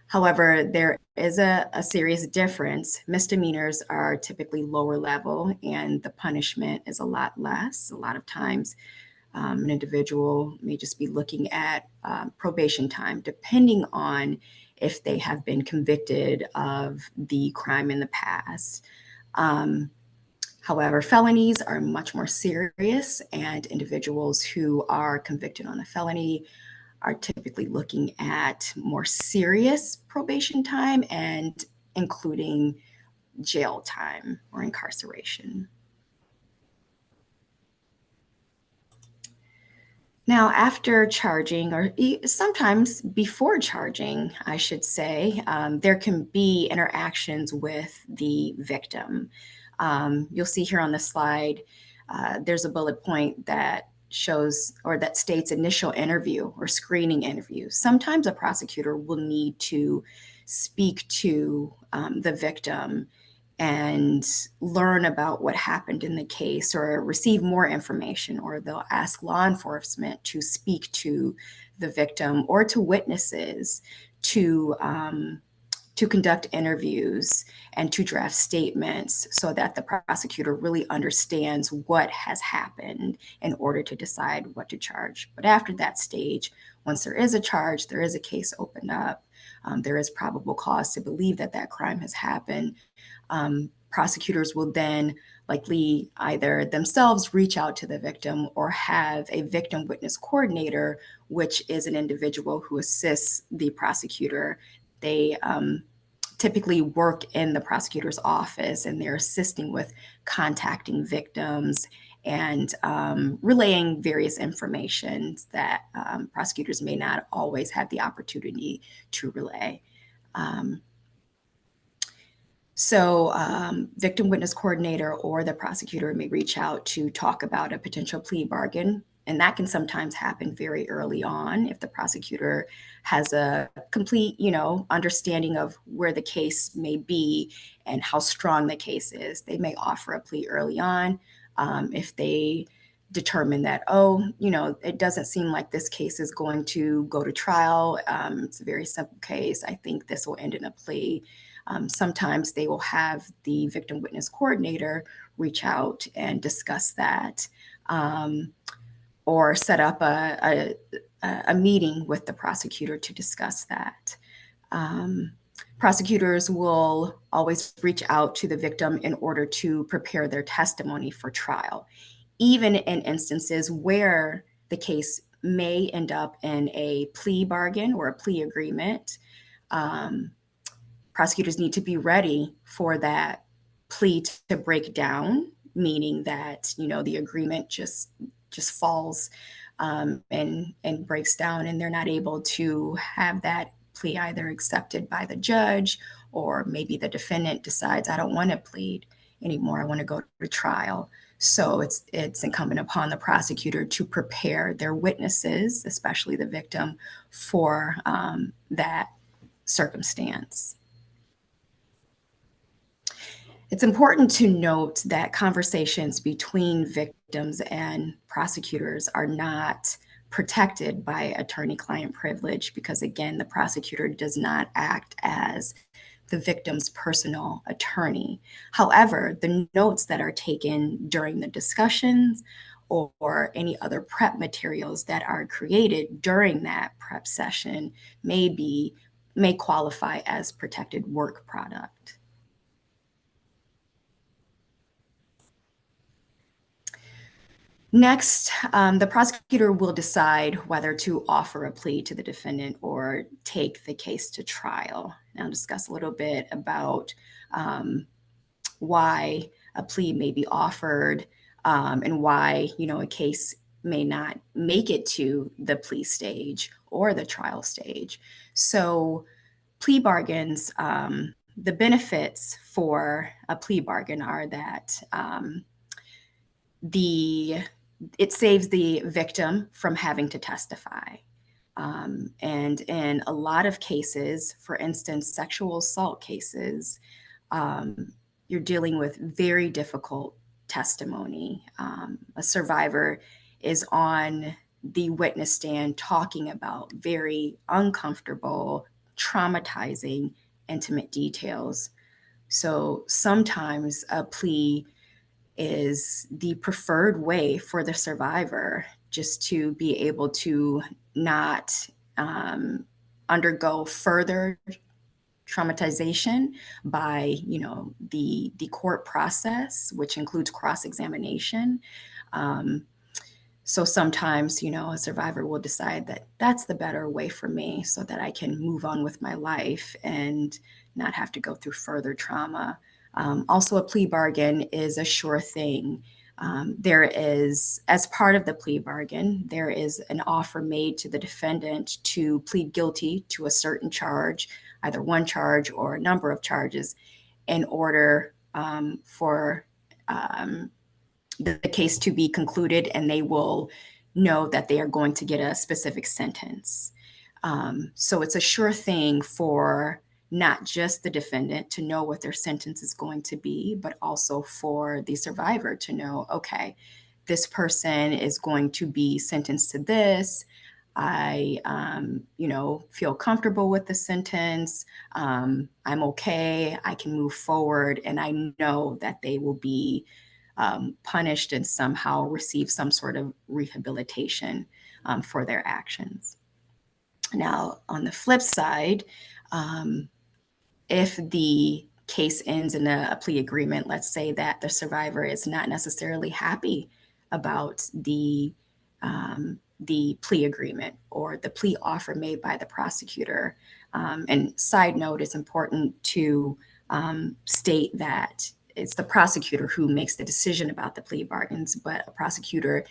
However, there is a serious difference. Misdemeanors are typically lower level and the punishment is a lot less. A lot of times, an individual may just be looking at probation time, depending on if they have been convicted of the crime in the past. However, felonies are much more serious, and individuals who are convicted on a felony are typically looking at more serious probation time and including jail time or incarceration. Now, after charging, or sometimes before charging, I should say, there can be interactions with the victim. You'll see here on the slide, there's a bullet point that shows or that states initial interview or screening interview. Sometimes a prosecutor will need to speak to the victim and learn about what happened in the case or receive more information, or they'll ask law enforcement to speak to the victim or to witnesses to conduct interviews and to draft statements so that the prosecutor really understands what has happened in order to decide what to charge. But after that stage, once there is a charge, there is a case opened up, there is probable cause to believe that that crime has happened. Prosecutors will then likely either themselves reach out to the victim or have a victim witness coordinator, which is an individual who assists the prosecutor. They typically work in the prosecutor's office, and they're assisting with contacting victims and relaying various information that prosecutors may not always have the opportunity to relay. So victim witness coordinator or the prosecutor may reach out to talk about a potential plea bargain. And that can sometimes happen very early on if the prosecutor has a complete, understanding of where the case may be and how strong the case is. They may offer a plea early on. If they determine that, it doesn't seem like this case is going to go to trial. It's a very simple case. I think this will end in a plea. Sometimes they will have the victim witness coordinator reach out and discuss that, or set up a meeting with the prosecutor to discuss that. Prosecutors will always reach out to the victim in order to prepare their testimony for trial, even in instances where the case may end up in a plea bargain or a plea agreement. Um, Prosecutors need to be ready for that plea to break down, meaning that the agreement just falls and breaks down, and they're not able to have that plea either accepted by the judge, or maybe the defendant decides, I don't want to plead anymore, I want to go to trial. So it's incumbent upon the prosecutor to prepare their witnesses, especially the victim, for that circumstance. It's important to note that conversations between victims and prosecutors are not protected by attorney-client privilege because, again, the prosecutor does not act as the victim's personal attorney. However, the notes that are taken during the discussions or any other prep materials that are created during that prep session may qualify as protected work product. Next, the prosecutor will decide whether to offer a plea to the defendant or take the case to trial. And I'll discuss a little bit about why a plea may be offered and why a case may not make it to the plea stage or the trial stage. So plea bargains, the benefits for a plea bargain are that it saves the victim from having to testify. And in a lot of cases, for instance, sexual assault cases, you're dealing with very difficult testimony. A survivor is on the witness stand talking about very uncomfortable, traumatizing, intimate details. So sometimes a plea is the preferred way for the survivor just to be able to not undergo further traumatization by the court process, which includes cross-examination. So sometimes a survivor will decide that that's the better way for me so that I can move on with my life and not have to go through further trauma. Also, a plea bargain is a sure thing. There is, as part of the plea bargain, there is an offer made to the defendant to plead guilty to a certain charge, either one charge or a number of charges, in order for the case to be concluded, and they will know that they are going to get a specific sentence. So it's a sure thing for not just the defendant to know what their sentence is going to be, but also for the survivor to know, okay, this person is going to be sentenced to this. I, feel comfortable with the sentence. I'm okay. I can move forward, and I know that they will be punished and somehow receive some sort of rehabilitation for their actions. Now, on the flip side, if the case ends in a plea agreement, let's say that the survivor is not necessarily happy about the plea agreement or the plea offer made by the prosecutor. And side note, it's important to state that it's the prosecutor who makes the decision about the plea bargains, but a prosecutor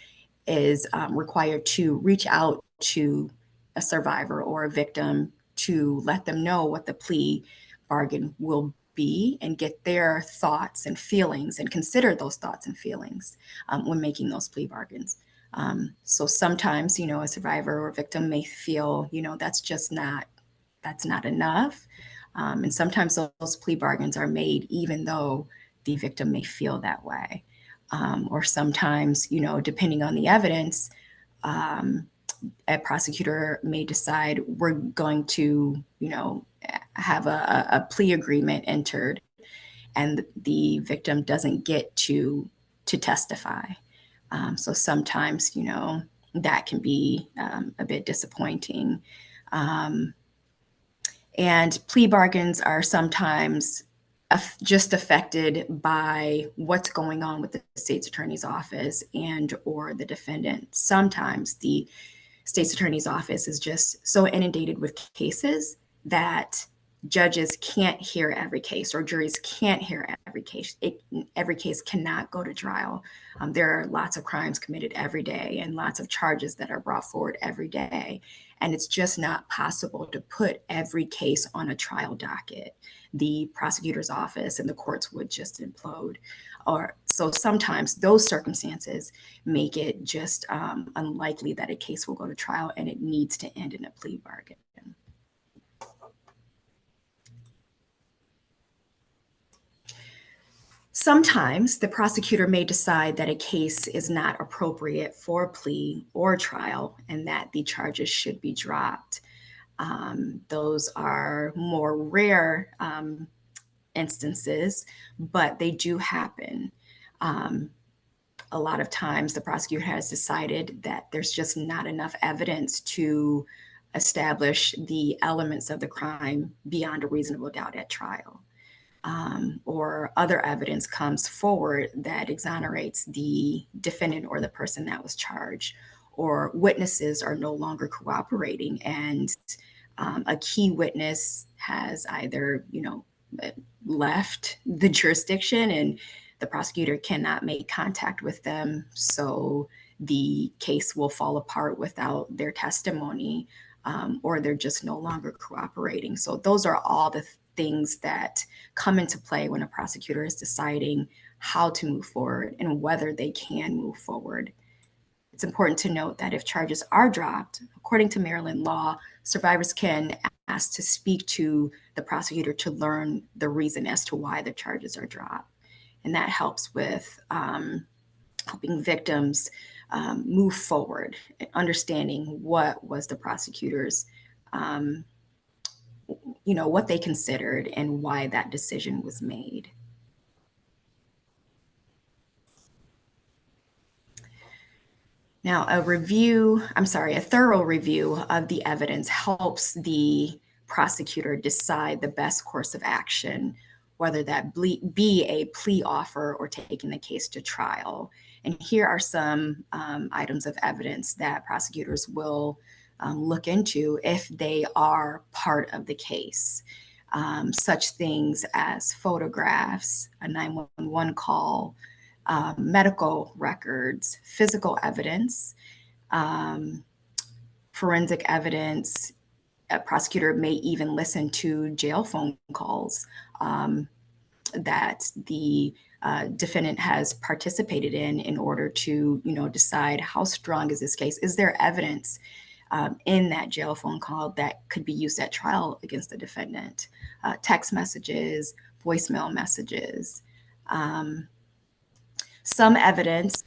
is required to reach out to a survivor or a victim to let them know what the plea bargain will be and get their thoughts and feelings and consider those thoughts and feelings when making those plea bargains. So sometimes, a survivor or victim may feel, that's not enough. And sometimes those plea bargains are made even though the victim may feel that way. Or sometimes, depending on the evidence, a prosecutor may decide we're going to, have a plea agreement entered, and the victim doesn't get to testify. So sometimes, that can be a bit disappointing. And plea bargains are sometimes just affected by what's going on with the state's attorney's office and or the defendant. Sometimes the state's attorney's office is just so inundated with cases that judges can't hear every case or juries can't hear every case. Every case cannot go to trial. There are lots of crimes committed every day and lots of charges that are brought forward every day. And it's just not possible to put every case on a trial docket. The prosecutor's office and the courts would just implode. Or so sometimes those circumstances make it just unlikely that a case will go to trial and it needs to end in a plea bargain. Sometimes the prosecutor may decide that a case is not appropriate for plea or trial and that the charges should be dropped. Those are more rare instances, but they do happen. A lot of times the prosecutor has decided that there's just not enough evidence to establish the elements of the crime beyond a reasonable doubt at trial. Or other evidence comes forward that exonerates the defendant or the person that was charged, or witnesses are no longer cooperating and a key witness has either, left the jurisdiction and the prosecutor cannot make contact with them. So the case will fall apart without their testimony, or they're just no longer cooperating. So those are all the things that come into play when a prosecutor is deciding how to move forward and whether they can move forward. It's important to note that if charges are dropped, according to Maryland law, survivors can ask to speak to the prosecutor to learn the reason as to why the charges are dropped. And that helps with helping victims move forward, understanding what was the prosecutor's, what they considered and why that decision was made. Now, a thorough review of the evidence helps the prosecutor decide the best course of action, whether that be a plea offer or taking the case to trial. And here are some items of evidence that prosecutors will look into if they are part of the case. Such things as photographs, a 911 call, medical records, physical evidence, forensic evidence. A prosecutor may even listen to jail phone calls that the defendant has participated in order to, decide how strong is this case. Is there evidence in that jail phone call that could be used at trial against the defendant? Text messages, voicemail messages. Some evidence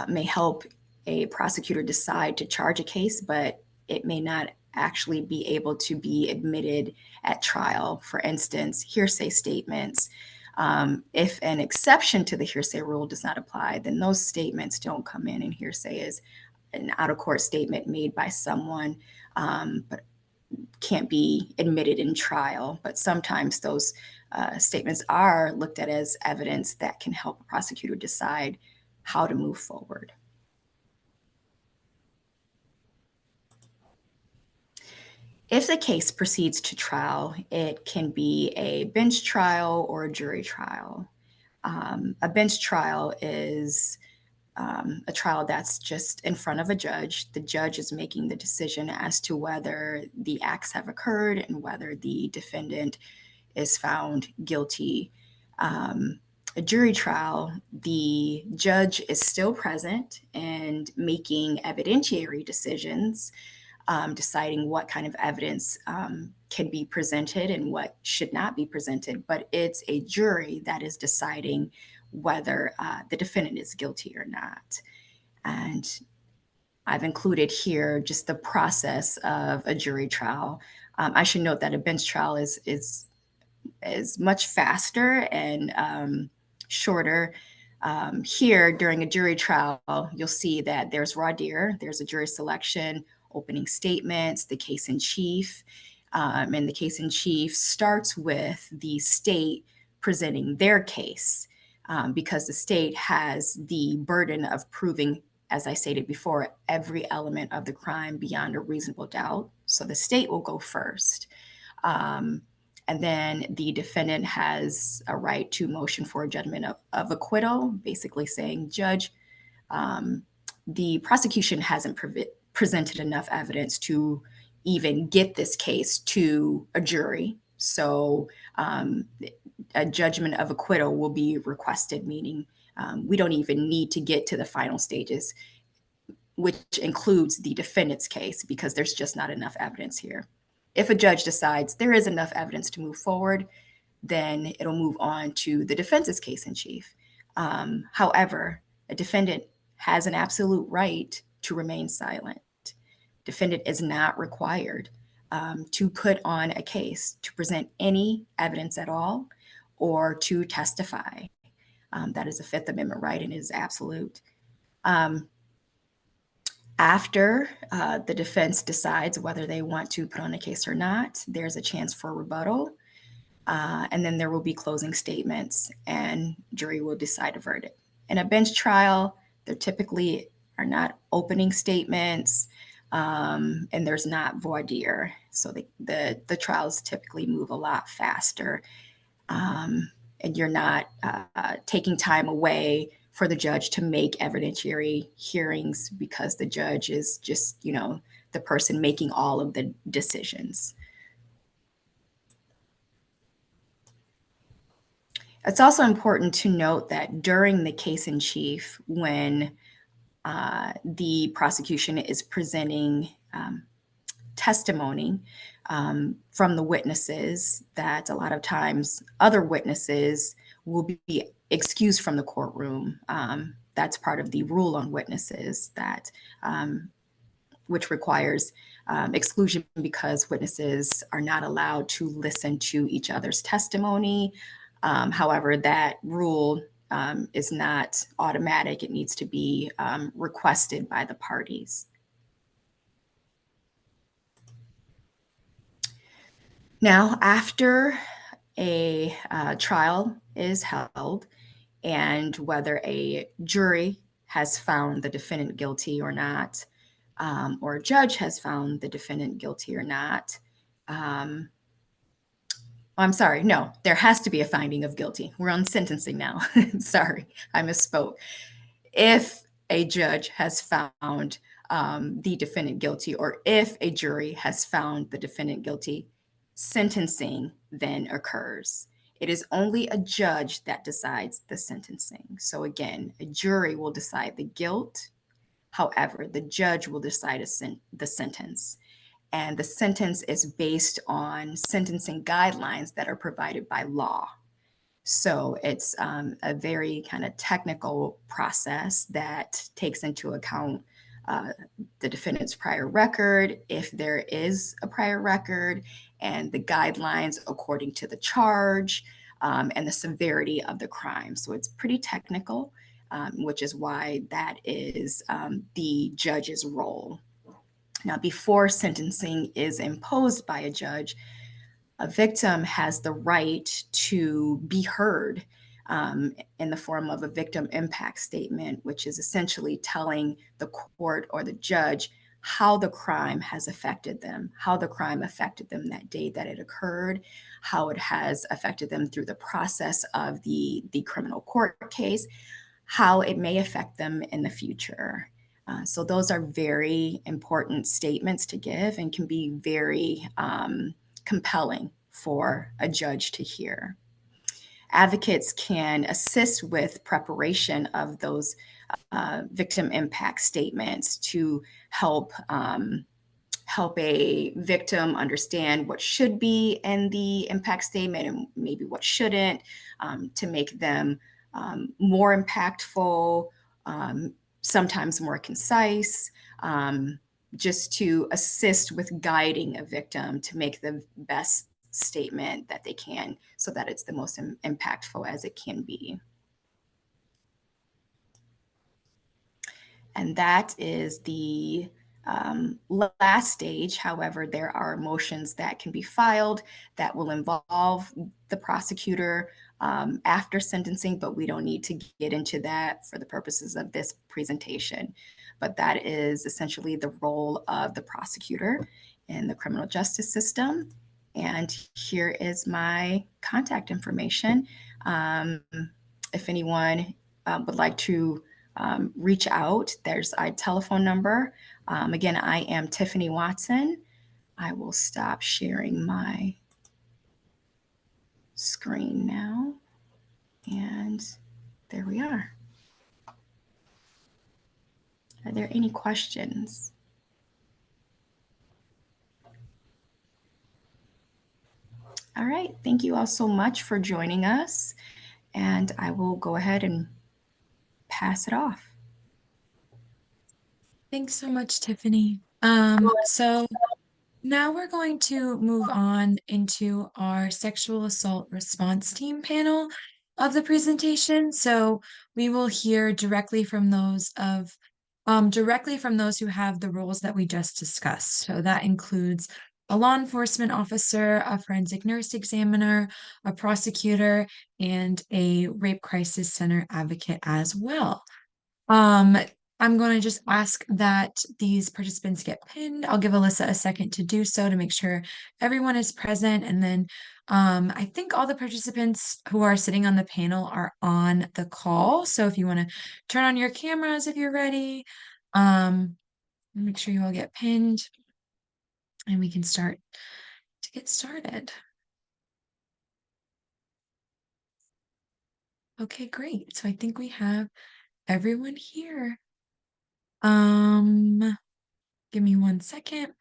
may help a prosecutor decide to charge a case, but it may not actually be able to be admitted at trial. For instance, hearsay statements. If an exception to the hearsay rule does not apply, then those statements don't come in, and hearsay is an out-of-court statement made by someone, but can't be admitted in trial. But sometimes those statements are looked at as evidence that can help a prosecutor decide how to move forward. If the case proceeds to trial, it can be a bench trial or a jury trial. A bench trial is a trial that's just in front of a judge. The judge is making the decision as to whether the acts have occurred and whether the defendant is found guilty. A jury trial, the judge is still present and making evidentiary decisions, deciding what kind of evidence can be presented and what should not be presented. But it's a jury that is deciding whether the defendant is guilty or not. And I've included here just the process of a jury trial. I should note that a bench trial is much faster and shorter. Here, during a jury trial, you'll see that there's voir dire, there's a jury selection, opening statements, the case in chief. And the case in chief starts with the state presenting their case, because the state has the burden of proving, as I stated before, every element of the crime beyond a reasonable doubt. So the state will go first. And then the defendant has a right to motion for a judgment of acquittal, basically saying, Judge, the prosecution hasn't presented enough evidence to even get this case to a jury. So a judgment of acquittal will be requested, meaning we don't even need to get to the final stages, which includes the defendant's case, because there's just not enough evidence here. If a judge decides there is enough evidence to move forward, then it'll move on to the defense's case in chief. However, a defendant has an absolute right to remain silent. Defendant is not required to put on a case, to present any evidence at all, or to testify. That is a Fifth Amendment right and is absolute. After the defense decides whether they want to put on a case or not, there's a chance for rebuttal. And then there will be closing statements, and jury will decide a verdict. In a bench trial, there typically are not opening statements, and there's not voir dire. So the trials typically move a lot faster, and you're not taking time away for the judge to make evidentiary hearings, because the judge is just, the person making all of the decisions. It's also important to note that during the case in chief, when the prosecution is presenting testimony from the witnesses, that a lot of times other witnesses will be excused from the courtroom. That's part of the rule on witnesses, that which requires exclusion, because witnesses are not allowed to listen to each other's testimony. However, that rule is not automatic. It needs to be requested by the parties. Now, after a trial is held, and whether a jury has found the defendant guilty or not, or a judge has found the defendant guilty or not, I'm sorry, no, there has to be a finding of guilty. We're on sentencing now. Sorry, I misspoke. If a judge has found the defendant guilty, or if a jury has found the defendant guilty, sentencing then occurs. It is only a judge that decides the sentencing. So again, a jury will decide the guilt. However, the judge will decide the sentence. And the sentence is based on sentencing guidelines that are provided by law. So it's a very kind of technical process that takes into account the defendant's prior record, if there is a prior record, and the guidelines according to the charge, and the severity of the crime. So it's pretty technical, which is why that is the judge's role. Now, before sentencing is imposed by a judge, a victim has the right to be heard in the form of a victim impact statement, which is essentially telling the court or the judge how the crime has affected them, how the crime affected them that day that it occurred, how it has affected them through the process of the criminal court case, how it may affect them in the future. So those are very important statements to give, and can be very compelling for a judge to hear. Advocates can assist with preparation of those victim impact statements to help a victim understand what should be in the impact statement and maybe what shouldn't, to make them more impactful, sometimes more concise, just to assist with guiding a victim to make the best statement that they can, so that it's the most impactful as it can be. And that is the Last stage, however, there are motions that can be filed that will involve the prosecutor after sentencing, but we don't need to get into that for the purposes of this presentation. But that is essentially the role of the prosecutor in the criminal justice system. And here is my contact information. If anyone would like to reach out, there's a telephone number. Again, I am Tiffany Watson. I will stop sharing my screen now. And there we are. Are there any questions? All right, thank you all so much for joining us. And I will go ahead and pass it off. Thanks so much, Tiffany. So now we're going to move on into our sexual assault response team panel of the presentation. So we will hear directly from those who have the roles that we just discussed. So that includes a law enforcement officer, a forensic nurse examiner, a prosecutor, and a rape crisis center advocate as well. I'm going to just ask that these participants get pinned. I'll give Alyssa a second to do so to make sure everyone is present. And then I think all the participants who are sitting on the panel are on the call. So if you want to turn on your cameras if you're ready, make sure you all get pinned and we can start to get started. Okay, great. So I think we have everyone here. Give me 1 second.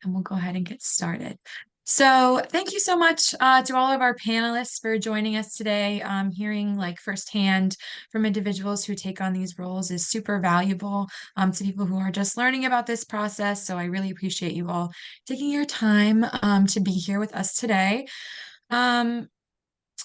And we'll go ahead and get started. So thank you so much to all of our panelists for joining us today. Hearing like firsthand from individuals who take on these roles is super valuable to people who are just learning about this process. So I really appreciate you all taking your time to be here with us today.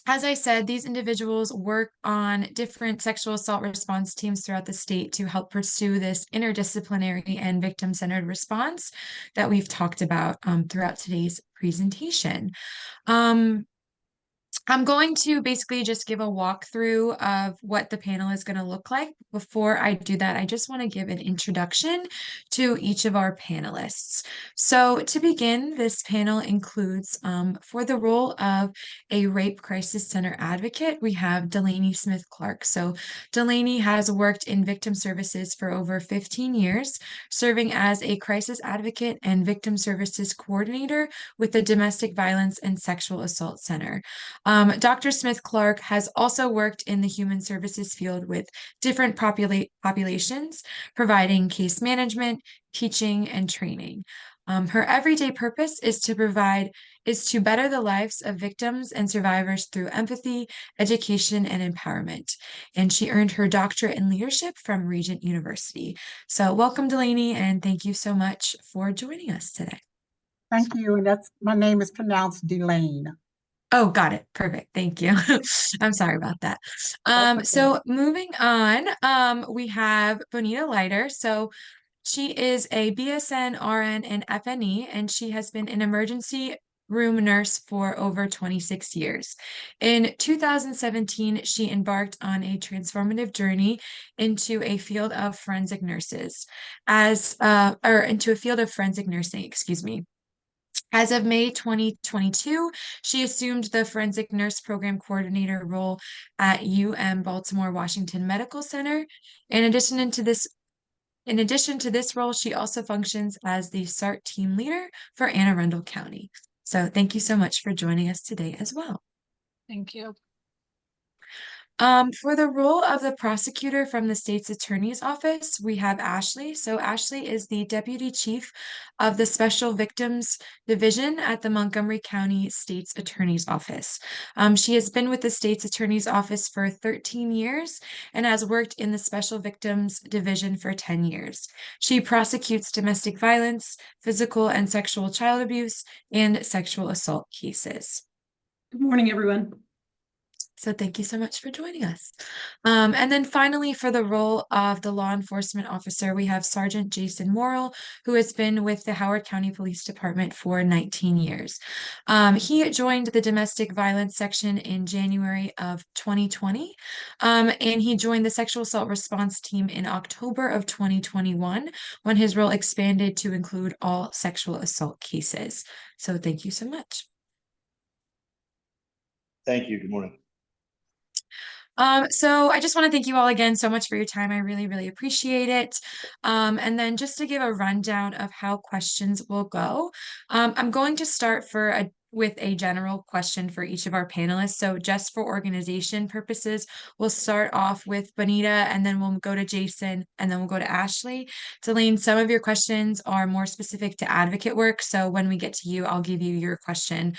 As I said, these individuals work on different sexual assault response teams throughout the state to help pursue this interdisciplinary and victim-centered response that we've talked about throughout today's presentation. I'm going to basically just give a walkthrough of what the panel is going to look like. Before I do that, I just want to give an introduction to each of our panelists. So to begin, this panel includes, for the role of a rape crisis center advocate, we have Delaney Smith-Clark. So Delaney has worked in victim services for over 15 years, serving as a crisis advocate and victim services coordinator with the Domestic Violence and Sexual Assault Center. Dr. Smith-Clark has also worked in the human services field with different populations, providing case management, teaching, and training. Her everyday purpose is to better the lives of victims and survivors through empathy, education, and empowerment. And she earned her doctorate in leadership from Regent University. So welcome, Delaney, and thank you so much for joining us today. Thank you. And my name is pronounced Delane. Oh, got it. Perfect. Thank you. I'm sorry about that. Okay. So moving on, we have Bonita Leiter. So she is a BSN, RN, and FNE, and she has been an emergency room nurse for over 26 years. In 2017, she embarked on a transformative journey into a field of forensic nurses into a field of forensic nursing, excuse me. As of May 2022, she assumed the Forensic Nurse Program Coordinator role at Baltimore Washington Medical Center. In addition to this role, she also functions as the SART team leader for Anne Arundel County. So thank you so much for joining us today as well. Thank you. For the role of the prosecutor from the state's attorney's office, we have Ashley. So Ashley is the deputy chief of the Special Victims Division at the Montgomery County State's Attorney's Office. She has been with the state's attorney's office for 13 years and has worked in the Special Victims Division for 10 years. She prosecutes domestic violence, physical and sexual child abuse, and sexual assault cases. Good morning, everyone. So thank you so much for joining us. And then finally, for the role of the law enforcement officer, we have Sergeant Jason Morrill, who has been with the Howard County Police Department for 19 years. He joined the domestic violence section in January of 2020, and he joined the sexual assault response team in October of 2021, when his role expanded to include all sexual assault cases. So thank you so much. Thank you. Good morning. So I just want to thank you all again so much for your time. I really, really appreciate it. And then just to give a rundown of how questions will go, I'm going to start with a general question for each of our panelists. So just for organization purposes, we'll start off with Bonita, and then we'll go to Jason, and then we'll go to Ashley. Delane, some of your questions are more specific to advocate work. So when we get to you, I'll give you your question.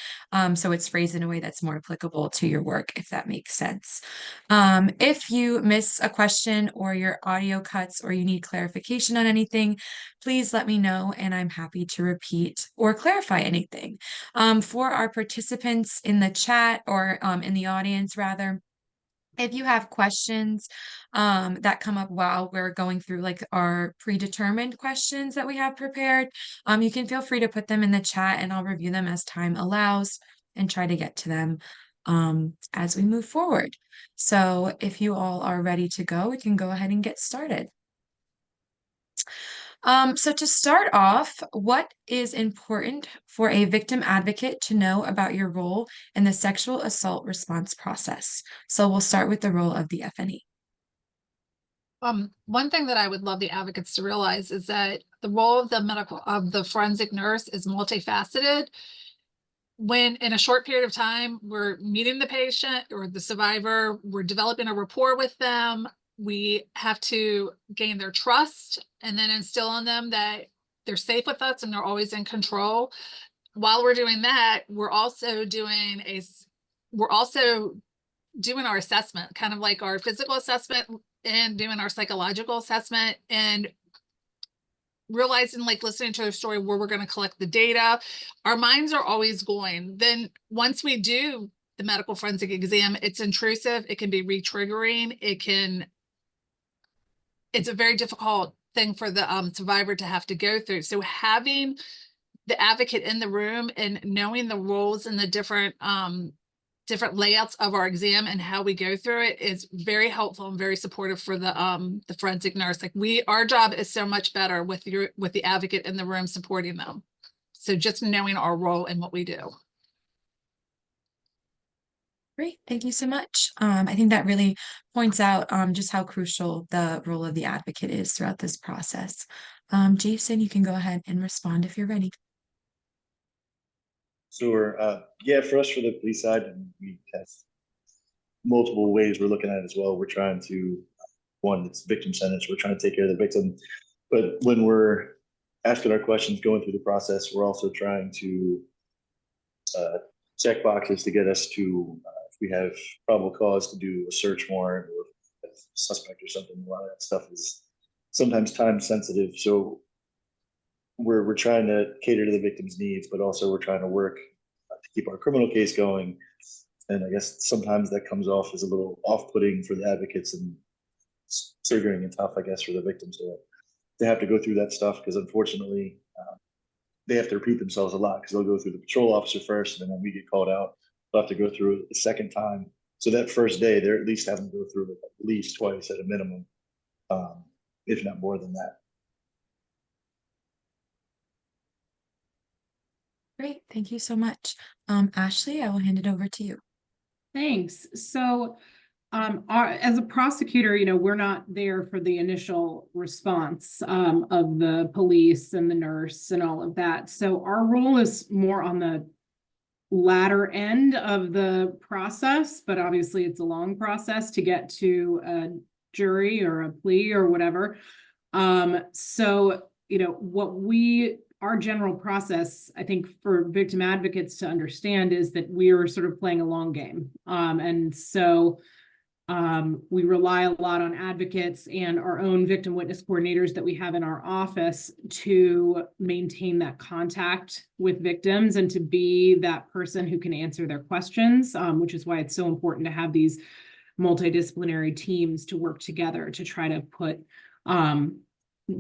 So it's phrased in a way that's more applicable to your work, if that makes sense. If you miss a question or your audio cuts or you need clarification on anything, please let me know and I'm happy to repeat or clarify anything. For our participants in the chat or in the audience rather, if you have questions that come up while we're going through like our predetermined questions that we have prepared, you can feel free to put them in the chat and I'll review them as time allows and try to get to them as we move forward. So if you all are ready to go, we can go ahead and get started. So to start off, what is important for a victim advocate to know about your role in the sexual assault response process? So we'll start with the role of the FNE. One thing that I would love the advocates to realize is that the role of the forensic nurse is multifaceted. When in a short period of time, we're meeting the patient or the survivor, we're developing a rapport with them. We have to gain their trust and then instill in them that they're safe with us and they're always in control. While we're doing that, we're also doing our assessment, kind of like our physical assessment and doing our psychological assessment and realizing, like listening to their story, where we're going to collect the data. Our minds are always going. Then once we do the medical forensic exam, it's intrusive. It can be re-triggering. It's a very difficult thing for the survivor to have to go through. So having the advocate in the room and knowing the roles and the different layouts of our exam and how we go through it is very helpful and very supportive for the forensic nurse. Like our job is so much better with the advocate in the room supporting them. So just knowing our role and what we do. Great, thank you so much. I think that really points out just how crucial the role of the advocate is throughout this process. Jason, you can go ahead and respond if you're ready. So yeah, for us, for the police side, and we have multiple ways we're looking at it as well. We're trying to, one, it's victim centered. We're trying to take care of the victim. But when we're asking our questions, going through the process, we're also trying to check boxes to get us to, if we have probable cause to do a search warrant or a suspect or something. A lot of that stuff is sometimes time sensitive. So we're trying to cater to the victim's needs, but also we're trying to work to keep our criminal case going. And I guess sometimes that comes off as a little off-putting for the advocates and triggering and tough, I guess, for the victims to have to go through that stuff, because unfortunately they have to repeat themselves a lot, because they'll go through the patrol officer first, and then when we get called out, they'll have to go through it a second time. So that first day, they're at least having to go through it at least twice at a minimum, if not more than that. Great, thank you so much. Ashley, I will hand it over to you. Thanks. So as a prosecutor, we're not there for the initial response of the police and the nurse and all of that. So our role is more on the latter end of the process, but obviously it's a long process to get to a jury or a plea or whatever. Our general process, I think, for victim advocates to understand is that we are sort of playing a long game. And so We rely a lot on advocates and our own victim witness coordinators that we have in our office to maintain that contact with victims and to be that person who can answer their questions, which is why it's so important to have these multidisciplinary teams to work together to try to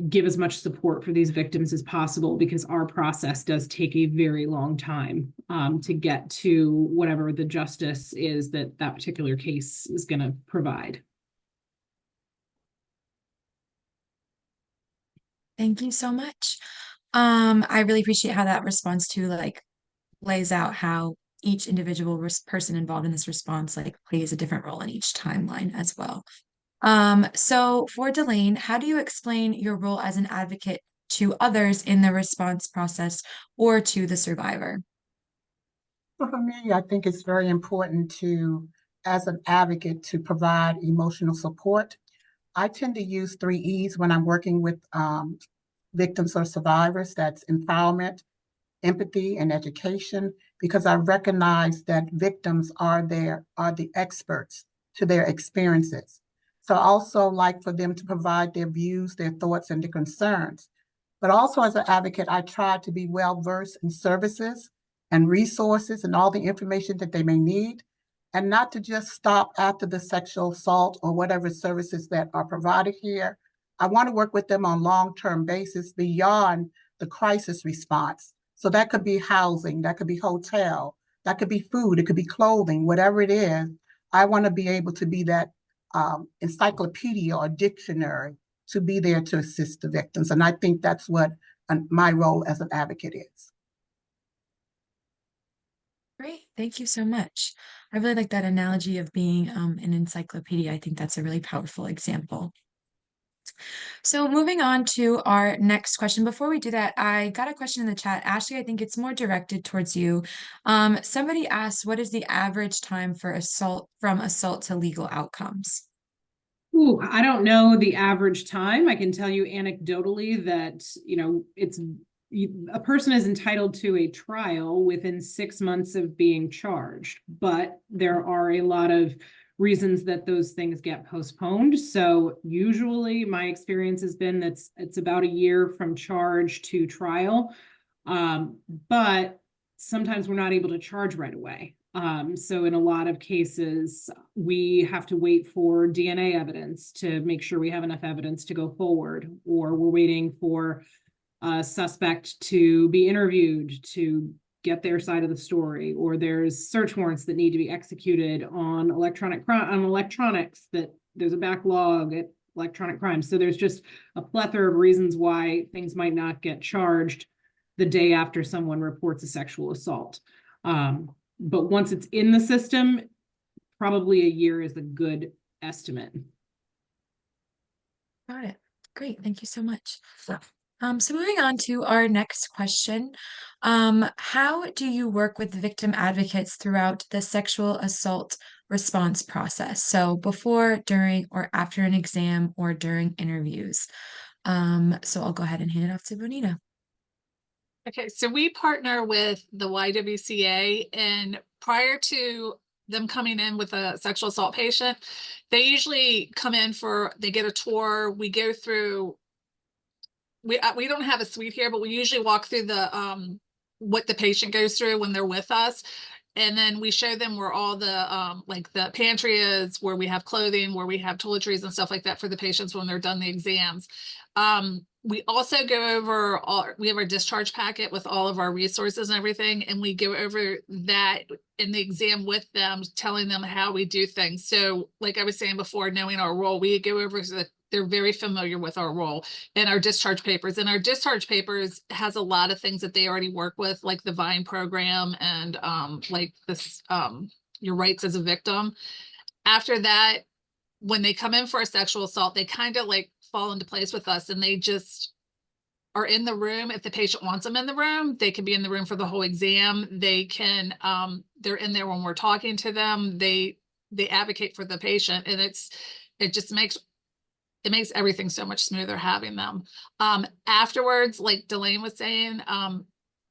give as much support for these victims as possible, because our process does take a very long time to get to whatever the justice is that that particular case is going to provide. Thank you so much. I really appreciate how that response to like lays out how each individual person involved in this response like plays a different role in each timeline as well. So for Delane, how do you explain your role as an advocate to others in the response process or to the survivor? So for me, I think it's very important to, as an advocate, to provide emotional support. I tend to use 3 E's when I'm working with victims or survivors. That's empowerment, empathy, and education, because I recognize that victims are the experts to their experiences. So I also like for them to provide their views, their thoughts, and their concerns. But also as an advocate, I try to be well versed in services and resources and all the information that they may need, and not to just stop after the sexual assault or whatever services that are provided here. I want to work with them on long-term basis beyond the crisis response. So that could be housing, that could be hotel, that could be food, it could be clothing, whatever it is. I want to be able to be that encyclopedia or dictionary to be there to assist the victims. And I think that's what my role as an advocate is. Great, thank you so much. I really like that analogy of being an encyclopedia. I think that's a really powerful example. So moving on to our next question. Before we do that, I got a question in the chat. Ashley, I think it's more directed towards you. Somebody asked, what is the average time for from assault to legal outcomes? Ooh, I don't know the average time. I can tell you anecdotally that, a person is entitled to a trial within 6 months of being charged, but there are a lot of reasons that those things get postponed. So usually my experience has been that it's about a year from charge to trial. But sometimes we're not able to charge right away. So in a lot of cases, we have to wait for DNA evidence to make sure we have enough evidence to go forward, or we're waiting for a suspect to be interviewed to get their side of the story, or there's search warrants that need to be executed on electronics, that there's a backlog at electronic crime. So there's just a plethora of reasons why things might not get charged the day after someone reports a sexual assault. But once it's in the system, probably a year is a good estimate. Got it. Great. Thank you so much. So moving on to our next question. How do you work with victim advocates throughout the sexual assault response process? So before, during, or after an exam or during interviews. So I'll go ahead and hand it off to Bonita. Okay, so we partner with the YWCA, and prior to them coming in with a sexual assault patient, they usually come in they get a tour. We go through, we don't have a suite here, but we usually walk through the what the patient goes through when they're with us. And then we show them where all the like the pantry is, where we have clothing, where we have toiletries and stuff like that for the patients when they're done the exams. We also go over we have our discharge packet with all of our resources and everything, and we go over that in the exam with them, telling them how we do things. So like I was saying before, knowing our role, we go over so that they're very familiar with our role and our discharge papers. And our discharge papers has a lot of things that they already work with, like the VINE program and like this, your rights as a victim. After that, when they come in for a sexual assault, they kind of like fall into place with us, and they just are in the room. If the patient wants them in the room, they can be in the room for the whole exam. They can, they're in there when we're talking to them. They advocate for the patient, and it just makes everything so much smoother having them. Afterwards, like Delane was saying,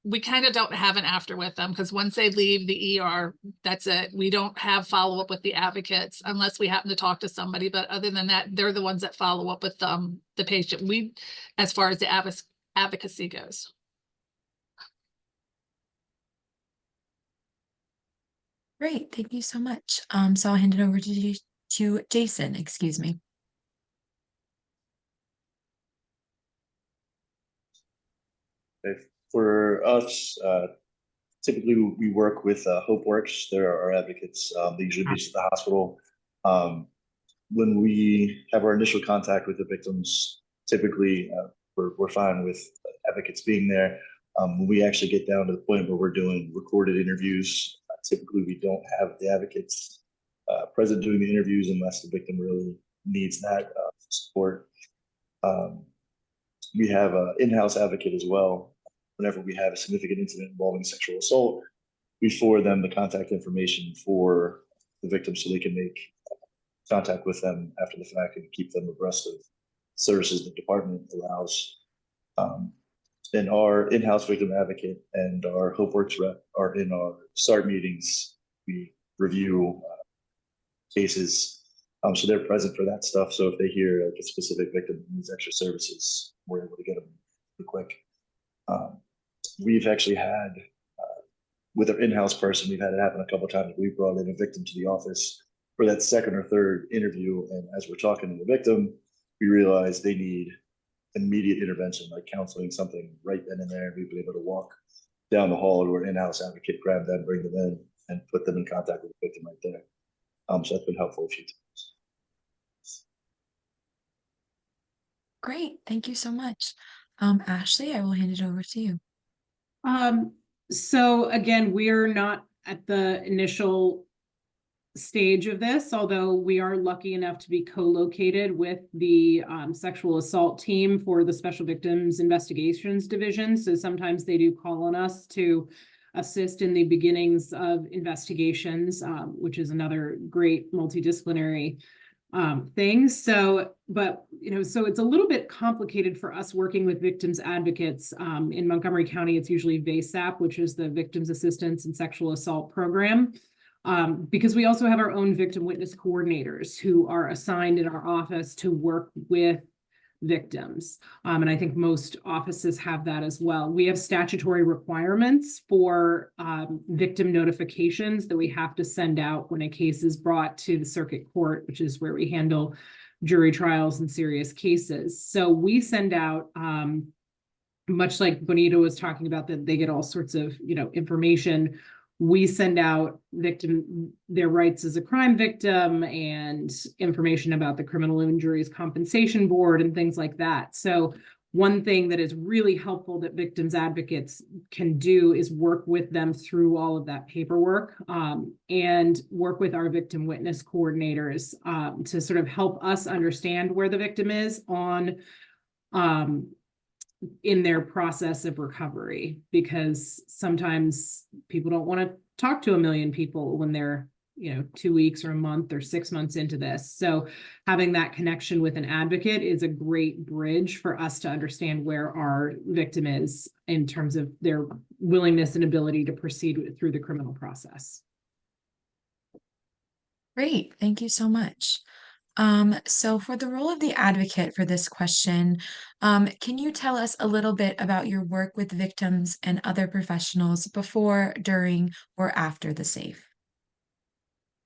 we kind of don't have an after with them, because once they leave the ER, that's it. We don't have follow-up with the advocates unless we happen to talk to somebody. But other than that, they're the ones that follow up with the patient. As far as the advocacy goes. Great, thank you so much. So I'll hand it over to Jason, excuse me. For us, typically we work with HopeWorks. They're our advocates. They usually be at the hospital. When we have our initial contact with the victims, typically we're fine with advocates being there. When we actually get down to the point where we're doing recorded interviews, typically we don't have the advocates present doing the interviews unless the victim really needs that support. We have an in-house advocate as well. Whenever we have a significant incident involving sexual assault, we forward them the contact information for the victim so they can make contact with them after the fact and keep them abreast of services the department allows. And our in-house victim advocate and our HopeWorks rep are in our SART meetings. We review cases, so they're present for that stuff. So if they hear like a specific victim needs extra services, we're able to get them pretty quick. We've actually had, with our in-house person, we've had it happen a couple of times. We brought in a victim to the office for that second or third interview, and as we're talking to the victim, we realize they need immediate intervention, like counseling, something right then and there. We've been able to walk down the hall to our in-house advocate, grab them, bring them in, and put them in contact with the victim right there. So that's been helpful a few times. Great, thank you so much. Ashley, I will hand it over to you. So again, we're not at the initial stage of this, although we are lucky enough to be co-located with the sexual assault team for the Special Victims Investigations Division. So sometimes they do call on us to assist in the beginnings of investigations, which is another great multidisciplinary thing. So, but, so it's a little bit complicated for us working with victims advocates. In Montgomery County, it's usually VASAP, which is the Victims Assistance and Sexual Assault Program. Because we also have our own victim witness coordinators who are assigned in our office to work with victims. And I think most offices have that as well. We have statutory requirements for victim notifications that we have to send out when a case is brought to the circuit court, which is where we handle jury trials and serious cases. So we send out, much like Bonita was talking about, that they get all sorts of, information. We send out their rights as a crime victim and information about the Criminal Injuries Compensation Board and things like that. So one thing that is really helpful that victims advocates can do is work with them through all of that paperwork, and work with our victim witness coordinators to sort of help us understand where the victim is on in their process of recovery, because sometimes people don't want to talk to a million people when they're 2 weeks or a month or 6 months into this. So having that connection with an advocate is a great bridge for us to understand where our victim is in terms of their willingness and ability to proceed through the criminal process. Great, thank you so much. So for the role of the advocate for this question, can you tell us a little bit about your work with victims and other professionals before, during, or after the SAFE?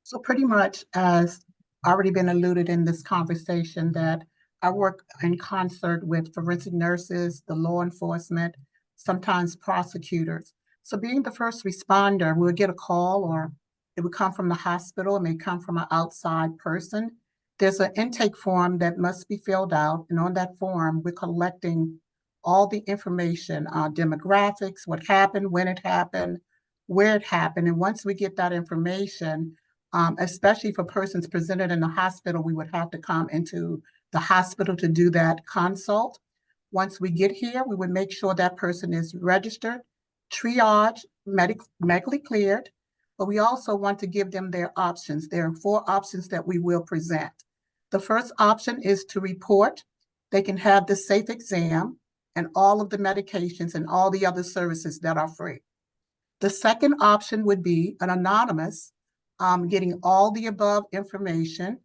So pretty much, as already been alluded in this conversation, that I work in concert with forensic nurses, the law enforcement, sometimes prosecutors. So being the first responder, we'll get a call, or it would come from the hospital, it may come from an outside person. There's an intake form that must be filled out, and on that form, we're collecting all the information, demographics, what happened, when it happened, where it happened. And once we get that information, especially for persons presented in the hospital, we would have to come into the hospital to do that consult. Once we get here, we would make sure that person is registered, triaged, medically cleared, but we also want to give them their options. There are 4 options that we will present. The first option is to report. They can have the SAFE exam. and all of the medications and all the other services that are free. The second option would be an anonymous, getting all the above information.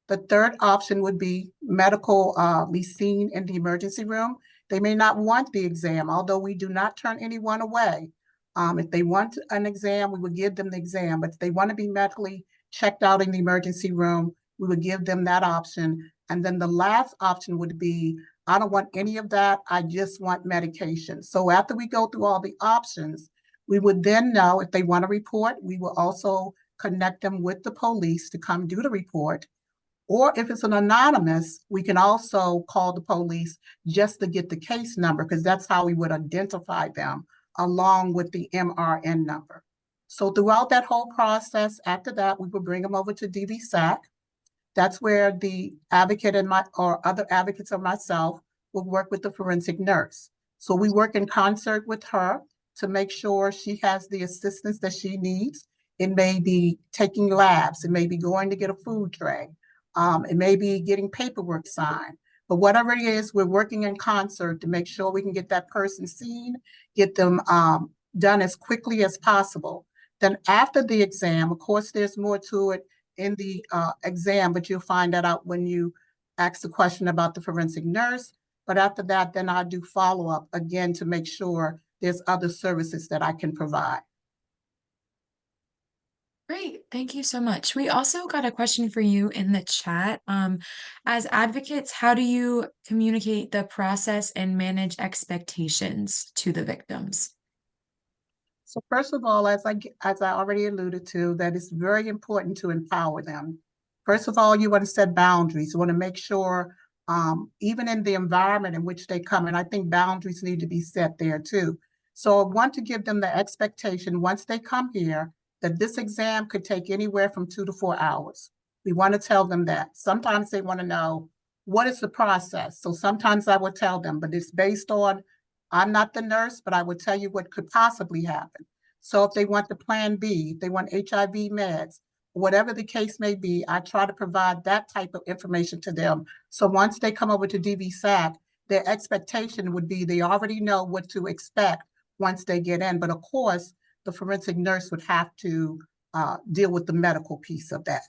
The third option would be medically seen in the emergency room. They may not want the exam, although we do not turn anyone away. If they want an exam, we would give them the exam, but if they want to be medically checked out in the emergency room, we would give them that option. And then the last option would be, I don't want any of that, I just want medication. So after we go through all the options, we would then know if they want to report. We will also connect them with the police to come do the report. Or if it's an anonymous, we can also call the police just to get the case number, because that's how we would identify them along with the MRN number. So throughout that whole process, after that, we would bring them over to DVSAC. That's where the advocate or other advocates or myself will work with the forensic nurse. So we work in concert with her to make sure she has the assistance that she needs. It may be taking labs, it may be going to get a food tray, it may be getting paperwork signed. But whatever it is, we're working in concert to make sure we can get that person seen, get them done as quickly as possible. Then after the exam, of course, there's more to it in the exam, but you'll find that out when you ask the question about the forensic nurse. But after that, then I do follow-up again to make sure there's other services that I can provide. Great. Thank you so much. We also got a question for you in the chat. As advocates, how do you communicate the process and manage expectations to the victims? So first of all, as I already alluded to, that it's very important to empower them. First of all, you want to set boundaries. You want to make sure, even in the environment in which they come, and I think boundaries need to be set there too. So I want to give them the expectation once they come here that this exam could take anywhere from 2 to 4 hours. We want to tell them that. Sometimes they want to know, what is the process? So sometimes I would tell them, but it's based on, I'm not the nurse, but I would tell you what could possibly happen. So if they want the plan B, if they want HIV meds, whatever the case may be, I try to provide that type of information to them. So once they come over to DVSAC, their expectation would be they already know what to expect once they get in. But of course, the forensic nurse would have to deal with the medical piece of that.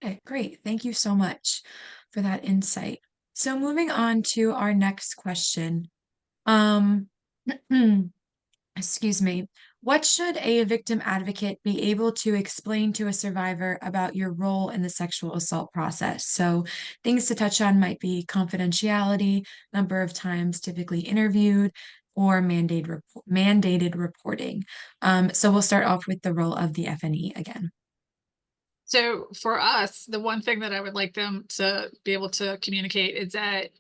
Okay, great. Thank you so much for that insight. So moving on to our next question. Excuse me. What should a victim advocate be able to explain to a survivor about your role in the sexual assault process? So things to touch on might be confidentiality, number of times typically interviewed, or mandated reporting. So we'll start off with the role of the FNE again. So for us, the one thing that I would like them to be able to communicate is that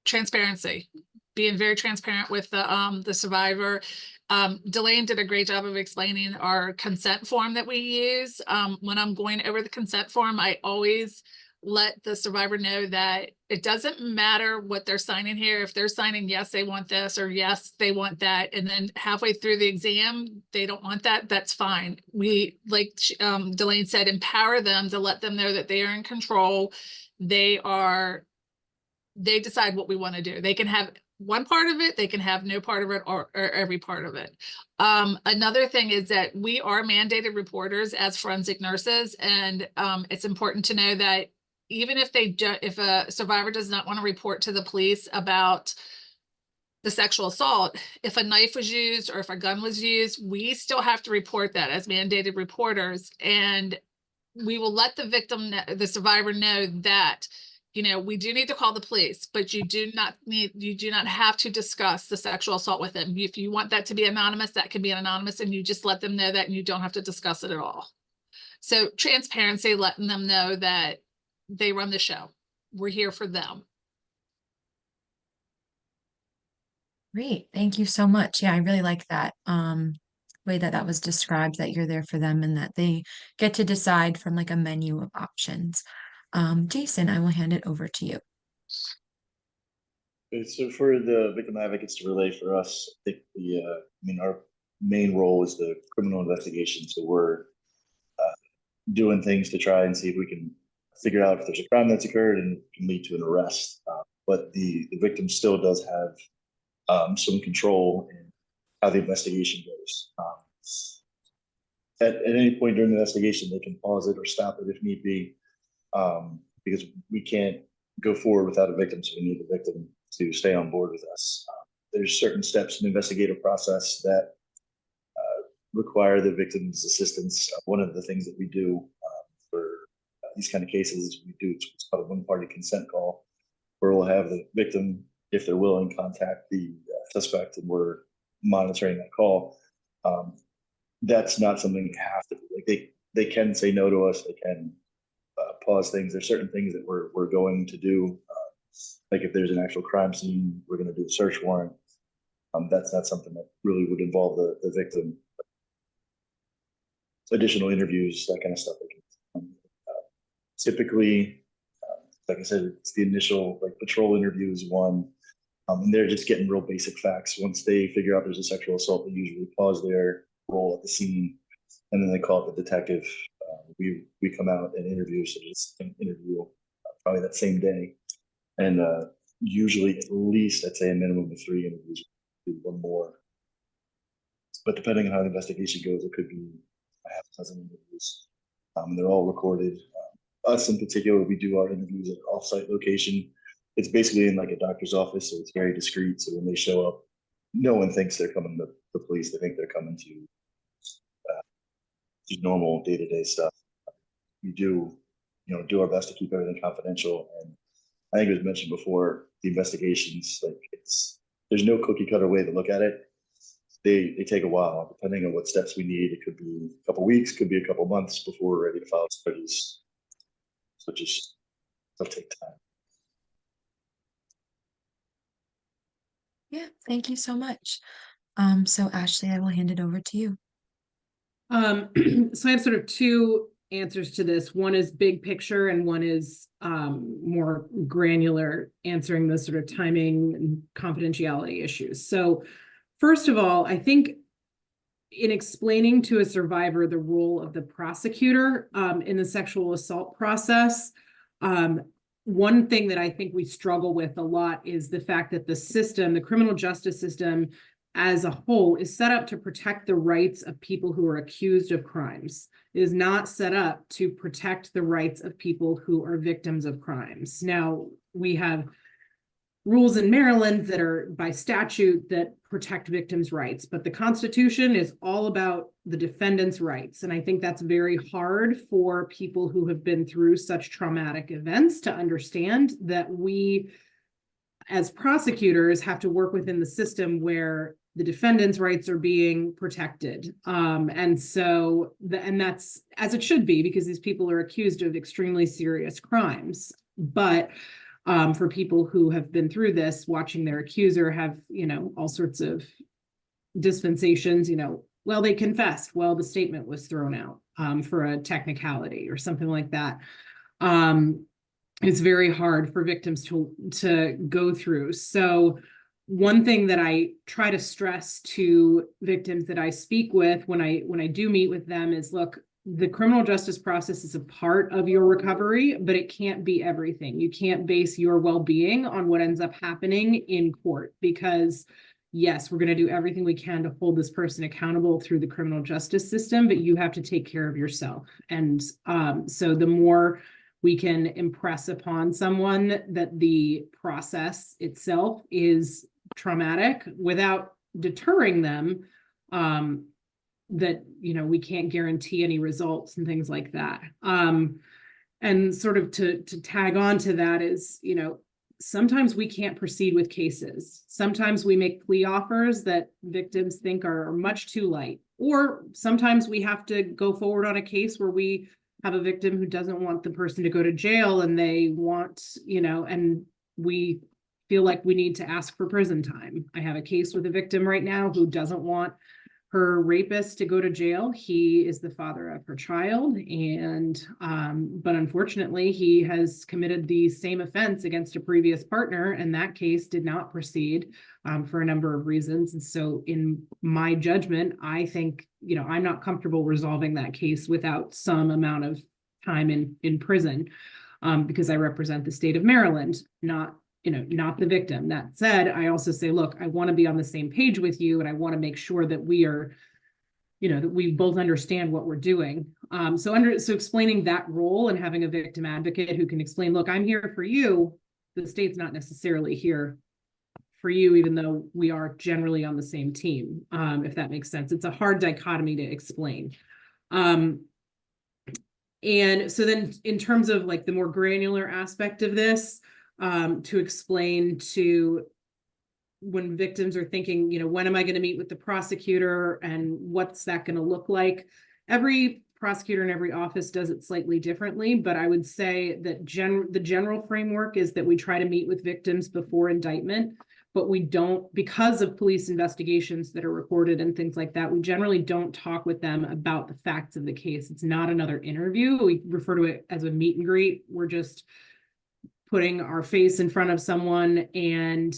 transparency, being very transparent with the survivor. Delane did a great job of explaining our consent form that we use. When I'm going over the consent form, I always let the survivor know that it doesn't matter what they're signing here. If they're signing, yes, they want this, or yes, they want that, and then halfway through the exam, they don't want that, that's fine. We, like Delane said, empower them to let them know that they are in control. They decide what we want to do. They can have one part of it, they can have no part of it, or every part of it. Another thing is that we are mandated reporters as forensic nurses, and it's important to know that even if if a survivor does not want to report to the police about the sexual assault, if a knife was used or if a gun was used, we still have to report that as mandated reporters, and we will let the victim, the survivor, know that, you know, we do need to call the police, but you do not have to discuss the sexual assault with them. If you want that to be anonymous, that can be anonymous, and you just let them know that, and you don't have to discuss it at all. So transparency, letting them know that they run the show. We're here for them. Great. Thank you so much. Yeah, I really like that way that was described, that you're there for them and that they get to decide from like a menu of options. Jason, I will hand it over to you. Okay, so for the victim advocates to relay for us, I think our main role is the criminal investigation. So we're doing things to try and see if we can figure out if there's a crime that's occurred and can lead to an arrest. But the victim still does have some control in how the investigation goes. At any point during the investigation, they can pause it or stop it if need be, because we can't go forward without a victim, so we need the victim to stay on board with us. There's certain steps in the investigative process that require the victim's assistance. One of the things that we do for these kind of cases, we do what's called a one-party consent call, where we'll have the victim, if they're willing, contact the suspect, and we're monitoring that call. That's not something you have to do. Like they can say no to us. They can pause things. There's certain things that we're going to do. Like if there's an actual crime scene, we're going to do a search warrant. That's not something that really would involve the victim. Additional interviews, that kind of stuff. Typically, like I said, it's the initial like patrol interview is one, and they're just getting real basic facts. Once they figure out there's a sexual assault, they usually pause their role at the scene, and then they call it the detective. We come out and interview, so just an interview probably that same day, and usually at least I'd say a minimum of 3 interviews, one more. But depending on how the investigation goes, it could be a half dozen interviews, and they're all recorded. Us in particular, we do our interviews at an off-site location. It's basically in like a doctor's office, so it's very discreet. So when they show up, no one thinks they're coming to the police. They think they're coming to just normal day-to-day stuff. We do, do our best to keep everything confidential. And I think it was mentioned before, the investigations, like there's no cookie cutter way to look at it. They take a while, depending on what steps we need. It could be a couple weeks, could be a couple months before we're ready to file charges. So just it'll take time. Yeah, thank you so much. So Ashley, I will hand it over to you. So I have sort of 2 answers to this. One is big picture and one is more granular, answering the sort of timing and confidentiality issues. So first of all, I think in explaining to a survivor the role of the prosecutor in the sexual assault process, one thing that I think we struggle with a lot is the fact that the system, the criminal justice system as a whole, is set up to protect the rights of people who are accused of crimes. It is not set up to protect the rights of people who are victims of crimes. Now, we have rules in Maryland that are by statute that protect victims' rights, but the Constitution is all about the defendant's rights. And I think that's very hard for people who have been through such traumatic events to understand, that we, as prosecutors, have to work within the system where the defendant's rights are being protected. And that's as it should be, because these people are accused of extremely serious crimes. But for people who have been through this, watching their accuser have, all sorts of dispensations, well, they confessed, well, the statement was thrown out for a technicality or something like that. It's very hard for victims to go through. So one thing that I try to stress to victims that I speak with when I do meet with them is, look, the criminal justice process is a part of your recovery, but it can't be everything. You can't base your well-being on what ends up happening in court, because yes, we're going to do everything we can to hold this person accountable through the criminal justice system, but you have to take care of yourself. And so the more we can impress upon someone that the process itself is traumatic without deterring them, that, we can't guarantee any results and things like that. And sort of to tag on to that is, sometimes we can't proceed with cases. Sometimes we make plea offers that victims think are much too light, or sometimes we have to go forward on a case where we have a victim who doesn't want the person to go to jail, and they want, and we feel like we need to ask for prison time. I have a case with a victim right now who doesn't want her rapist to go to jail. He is the father of her child, and but unfortunately he has committed the same offense against a previous partner, and that case did not proceed for a number of reasons. And so in my judgment, I think, I'm not comfortable resolving that case without some amount of time in prison. because I represent the state of Maryland, not the victim. That said, I also say, look, I want to be on the same page with you, and I want to make sure that we are, that we both understand what we're doing. So explaining that role and having a victim advocate who can explain, look, I'm here for you. The state's not necessarily here for you, even though we are generally on the same team, if that makes sense. It's a hard dichotomy to explain. And so then in terms of like the more granular aspect of this, to explain to when victims are thinking, when am I going to meet with the prosecutor and what's that going to look like? Every prosecutor in every office does it slightly differently, but I would say that the general framework is that we try to meet with victims before indictment, but we don't, because of police investigations that are recorded and things like that, we generally don't talk with them about the facts of the case. It's not another interview. We refer to it as a meet and greet. We're just putting our face in front of someone and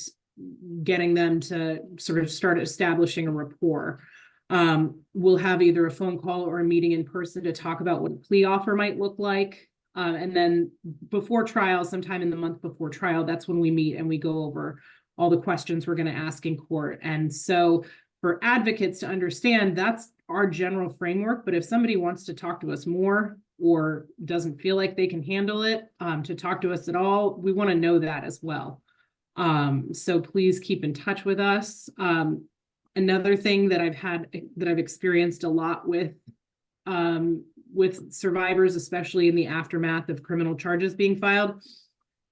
getting them to sort of start establishing a rapport. We'll have either a phone call or a meeting in person to talk about what a plea offer might look like. And then before trial, sometime in the month before trial, that's when we meet and we go over all the questions we're going to ask in court. And so for advocates to understand, that's our general framework. But if somebody wants to talk to us more or doesn't feel like they can handle it, to talk to us at all, we want to know that as well. So please keep in touch with us. Another thing that I've experienced a lot with survivors, especially in the aftermath of criminal charges being filed,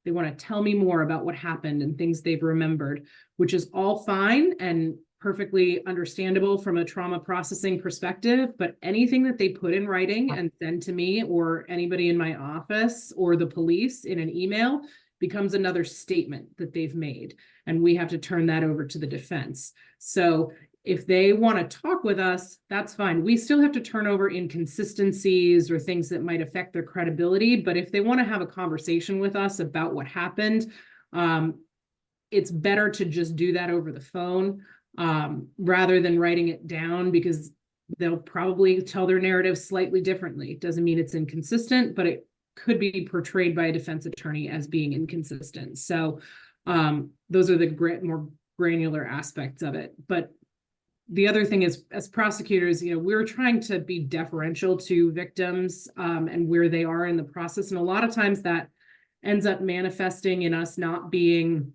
they want to tell me more about what happened and things they've remembered, which is all fine and perfectly understandable from a trauma processing perspective. But anything that they put in writing and send to me or anybody in my office or the police in an email becomes another statement that they've made. And we have to turn that over to the defense. So if they want to talk with us, that's fine. We still have to turn over inconsistencies or things that might affect their credibility. But if they want to have a conversation with us about what happened, it's better to just do that over the phone rather than writing it down, because they'll probably tell their narrative slightly differently. It doesn't mean it's inconsistent, but it could be portrayed by a defense attorney as being inconsistent. So those are the more granular aspects of it. But the other thing is, as prosecutors, we're trying to be deferential to victims and where they are in the process. And a lot of times that ends up manifesting in us not being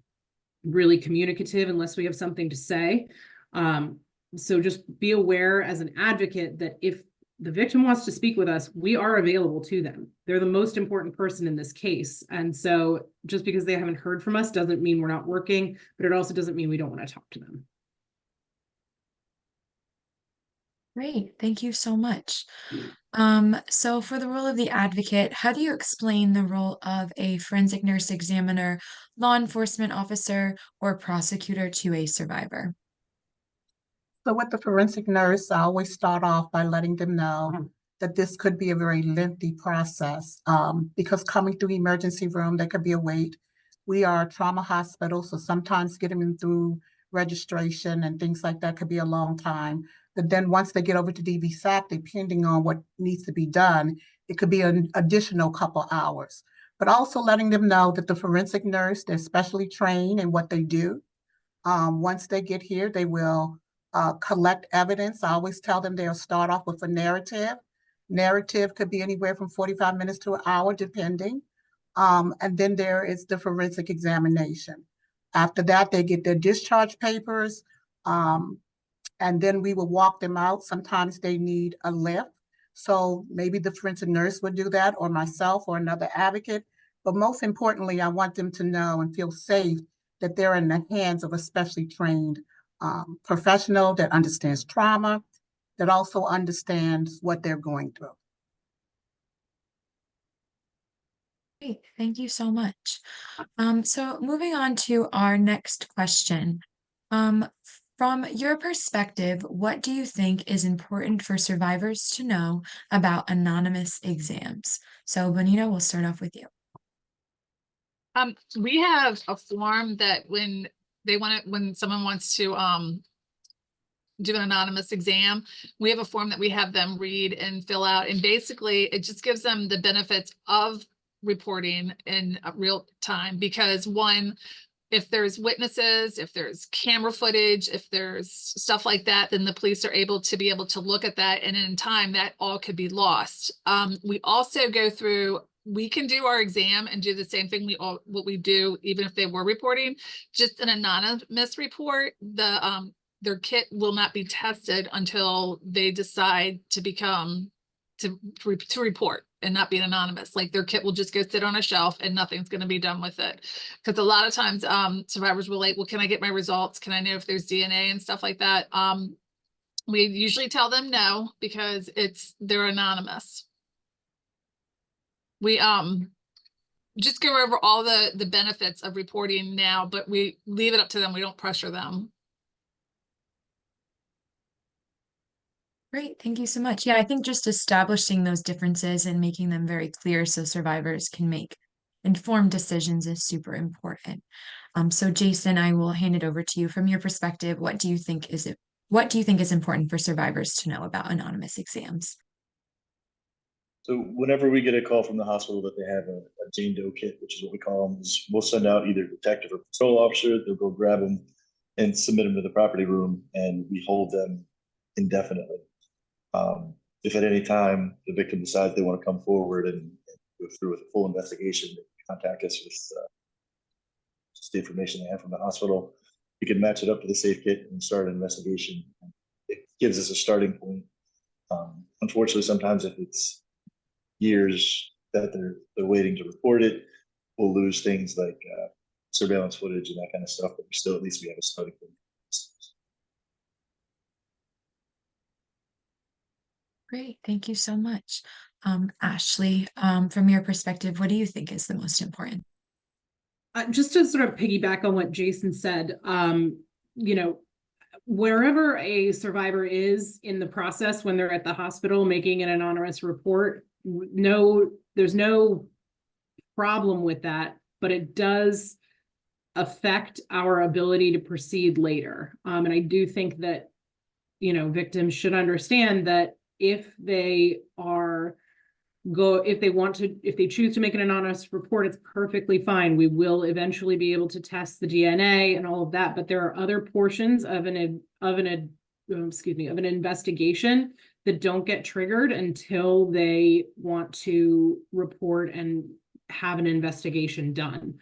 really communicative unless we have something to say. So just be aware as an advocate that if the victim wants to speak with us, we are available to them. They're the most important person in this case. And so just because they haven't heard from us doesn't mean we're not working, but it also doesn't mean we don't want to talk to them. Great, thank you so much. So for the role of the advocate, how do you explain the role of a forensic nurse examiner, law enforcement officer, or prosecutor to a survivor? So with the forensic nurse, I always start off by letting them know that this could be a very lengthy process because coming through emergency room, there could be a wait. We are a trauma hospital, so sometimes getting them through registration and things like that could be a long time. But then once they get over to DVSAC, depending on what needs to be done, it could be an additional couple hours. But also letting them know that the forensic nurse, they're specially trained in what they do. Once they get here, they will collect evidence. I always tell them they'll start off with a narrative. Narrative could be anywhere from 45 minutes to an hour, depending. And then there is the forensic examination. After that, they get their discharge papers, and then we will walk them out. Sometimes they need a lift. So maybe the forensic nurse would do that, or myself, or another advocate. But most importantly, I want them to know and feel safe that they're in the hands of a specially trained professional that understands trauma, that also understands what they're going through. Great, thank you so much. So moving on to our next question. From your perspective, what do you think is important for survivors to know about anonymous exams? So Bonita, we'll start off with you. We have a form that when someone wants to do an anonymous exam, we have a form that we have them read and fill out. And basically it just gives them the benefits of reporting in real time, because one, if there's witnesses, if there's camera footage, if there's stuff like that, then the police are able to look at that, and in time that all could be lost. We also go through, we can do our exam and do the same thing what we do even if they were reporting, just an anonymous report. Their kit will not be tested until they decide to report and not be anonymous. Like, their kit will just go sit on a shelf and nothing's going to be done with it. Because a lot of times survivors will like, well, can I get my results? Can I know if there's DNA and stuff like that? We usually tell them no, because they're anonymous. We just go over all the benefits of reporting now, but we leave it up to them. We don't pressure them. Great, thank you so much. Yeah, I think just establishing those differences and making them very clear so survivors can make informed decisions is super important. So Jason, I will hand it over to you. From your perspective, what do you think is important for survivors to know about anonymous exams? So whenever we get a call from the hospital that they have a Jane Doe kit, which is what we call them, is we'll send out either a detective or patrol officer. They'll go grab them and submit them to the property room, and we hold them indefinitely. If at any time the victim decides they want to come forward and go through with a full investigation, they can contact us with just the information they have from the hospital. We can match it up to the safe kit and start an investigation. It gives us a starting point. Unfortunately, sometimes if it's years that they're waiting to report it, we'll lose things like surveillance footage and that kind of stuff, but at least we have a starting point. Great, thank you so much. Ashley, from your perspective, what do you think is the most important? Just to sort of piggyback on what Jason said, wherever a survivor is in the process when they're at the hospital making an anonymous report, there's no problem with that, but it does affect our ability to proceed later. And I do think that, victims should understand that if they choose to make an anonymous report, it's perfectly fine. We will eventually be able to test the DNA and all of that, but there are other portions of an investigation that don't get triggered until they want to report and have an investigation done.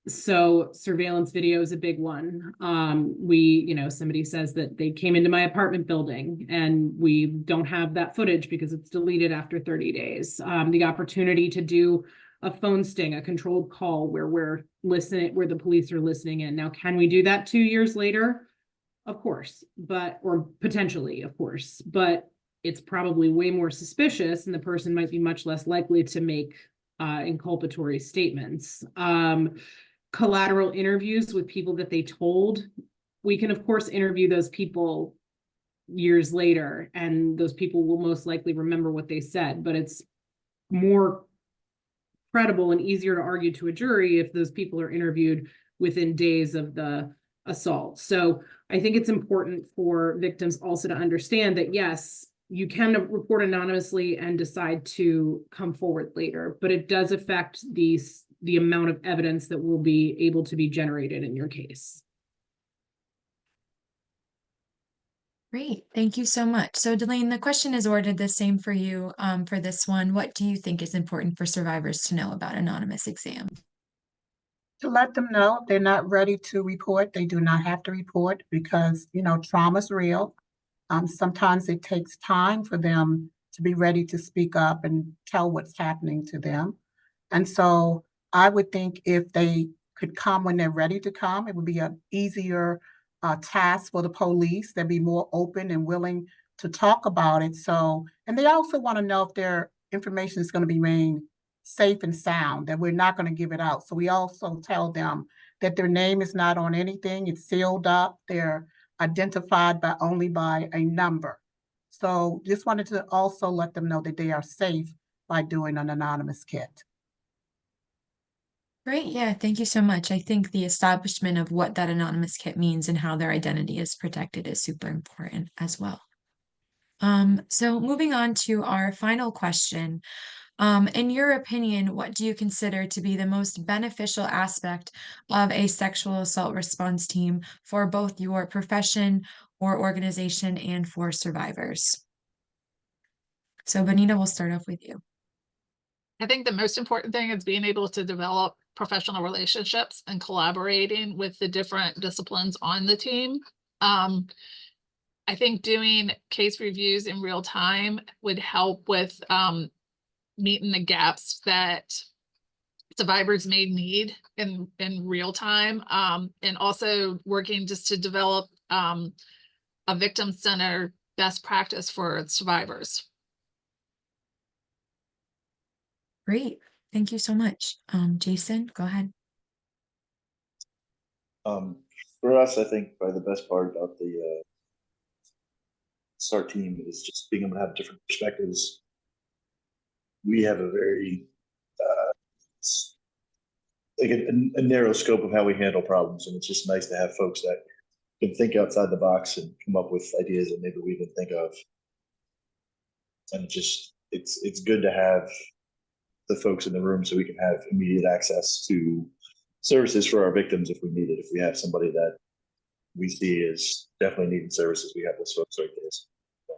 So surveillance video is a big one. Somebody says that they came into my apartment building and we don't have that footage because it's deleted after 30 days. The opportunity to do a phone sting, a controlled call where we're listening, where the police are listening in. Now, can we do that 2 years later? Of course, or potentially, of course, but it's probably way more suspicious and the person might be much less likely to make inculpatory statements. Collateral interviews with people that they told, we can of course interview those people years later and those people will most likely remember what they said, but it's more credible and easier to argue to a jury if those people are interviewed within days of the assault. So I think it's important for victims also to understand that yes, you can report anonymously and decide to come forward later, but it does affect the amount of evidence that will be able to be generated in your case. Great, thank you so much. So Delane, the question is ordered the same for you for this one. What do you think is important for survivors to know about anonymous exams? To let them know if they're not ready to report, they do not have to report because, trauma's real. Sometimes it takes time for them to be ready to speak up and tell what's happening to them. And so I would think if they could come when they're ready to come, it would be an easier task for the police. They'd be more open and willing to talk about it. And they also want to know if their information is going to be remain safe and sound, that we're not going to give it out. So we also tell them that their name is not on anything. It's sealed up. They're identified only by a number. So just wanted to also let them know that they are safe by doing an anonymous kit. Great, yeah, thank you so much. I think the establishment of what that anonymous kit means and how their identity is protected is super important as well. So moving on to our final question. In your opinion, what do you consider to be the most beneficial aspect of a sexual assault response team for both your profession or organization and for survivors? So, Benita, we'll start off with you. I think the most important thing is being able to develop professional relationships and collaborating with the different disciplines on the team. I think doing case reviews in real time would help with meeting the gaps that survivors may need in real time, and also working just to develop a victim-centered best practice for survivors. Great. Thank you so much. Jason, go ahead. For us, I think probably the best part about the SART team is just being able to have different perspectives. We have a very like a narrow scope of how we handle problems, and it's just nice to have folks that can think outside the box and come up with ideas that maybe we didn't think of. And it's good to have the folks in the room so we can have immediate access to services for our victims if we need it. If we have somebody that we see is definitely needing services, we have those folks right there.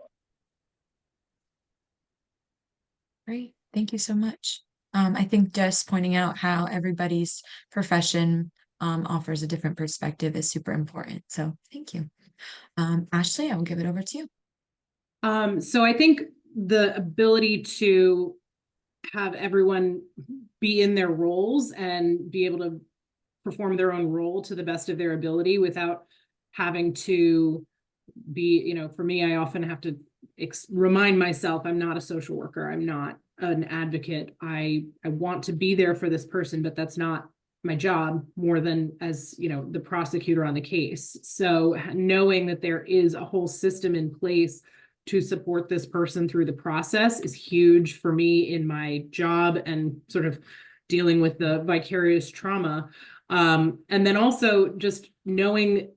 Great. Thank you so much. I think just pointing out how everybody's profession offers a different perspective is super important. So thank you. Ashley, I will give it over to you. So I think the ability to have everyone be in their roles and be able to perform their own role to the best of their ability without having to be, you know, for me, I often have to remind myself I'm not a social worker. I'm not an advocate. I want to be there for this person, but that's not my job more than as, you know, the prosecutor on the case. So knowing that there is a whole system in place to support this person through the process is huge for me in my job and sort of dealing with the vicarious trauma. And then also just knowing,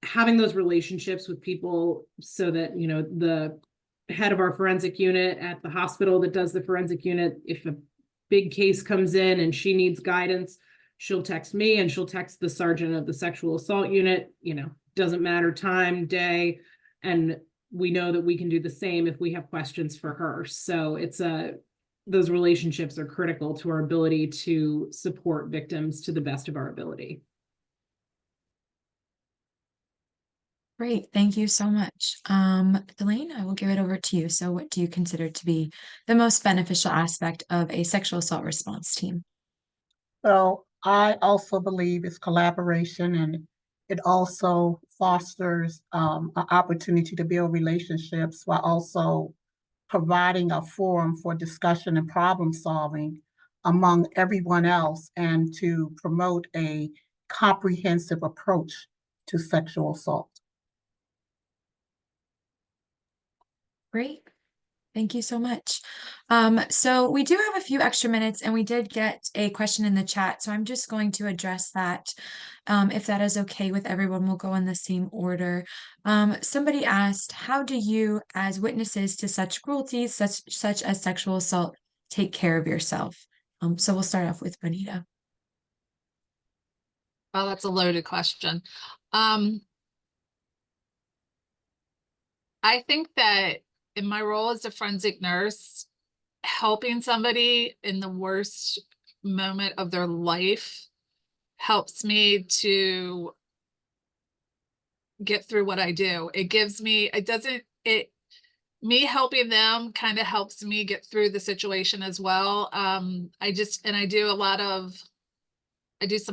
having those relationships with people so that, you know, the head of our forensic unit at the hospital that does the forensic unit, if a big case comes in and she needs guidance, she'll text me and she'll text the sergeant of the sexual assault unit, you know, doesn't matter time, day. And we know that we can do the same if we have questions for her. So it's those relationships are critical to our ability to support victims to the best of our ability. Great. Thank you so much. Elaine, I will give it over to you. So what do you consider to be the most beneficial aspect of a sexual assault response team? So I also believe it's collaboration, and it also fosters an opportunity to build relationships while also providing a forum for discussion and problem solving among everyone else, and to promote a comprehensive approach to sexual assault. Great. Thank you so much. So we do have a few extra minutes and we did get a question in the chat. So I'm just going to address that. If that is okay with everyone, we'll go in the same order. Somebody asked, how do you, as witnesses to such cruelties, such as sexual assault, take care of yourself? So we'll start off with Bonita. Well, that's a loaded question. I think that in my role as a forensic nurse, helping somebody in the worst moment of their life helps me to get through what I do. It gives me, me helping them kind of helps me get through the situation as well. I do some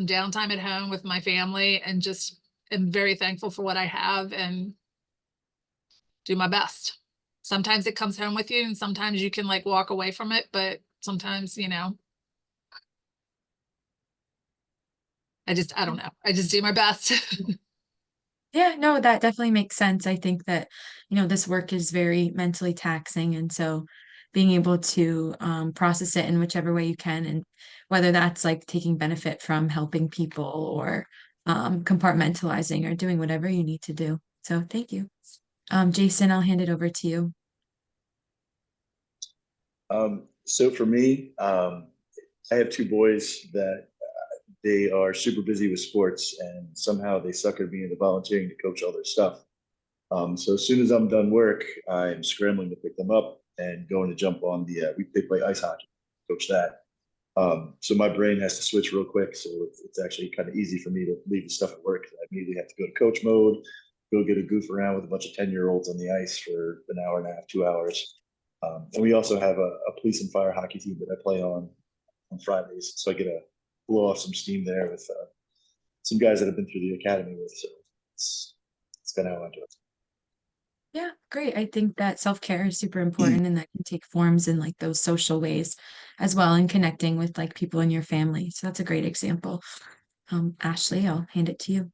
downtime at home with my family and just am very thankful for what I have and do my best. Sometimes it comes home with you and sometimes you can like walk away from it, but sometimes, you know, I don't know. I just do my best. Yeah, no, that definitely makes sense. I think that, you know, this work is very mentally taxing. And so being able to process it in whichever way you can, and whether that's like taking benefit from helping people or compartmentalizing or doing whatever you need to do. So thank you. Jason, I'll hand it over to you. So for me, I have two boys that they are super busy with sports, and somehow they suckered me into volunteering to coach all their stuff. So as soon as I'm done work, I'm scrambling to pick them up and going to jump on they play ice hockey, coach that. So my brain has to switch real quick. So it's actually kind of easy for me to leave the stuff at work. I immediately have to go to coach mode, go get a goof around with a bunch of 10-year-olds on the ice for an hour and a half, 2 hours. And we also have a police and fire hockey team that I play on Fridays. So I get to blow off some steam there with some guys that I've been through the academy with. So it's kind of how I do it. Yeah, great. I think that self-care is super important and that can take forms in like those social ways as well and connecting with like people in your family. So that's a great example. Ashley, I'll hand it to you.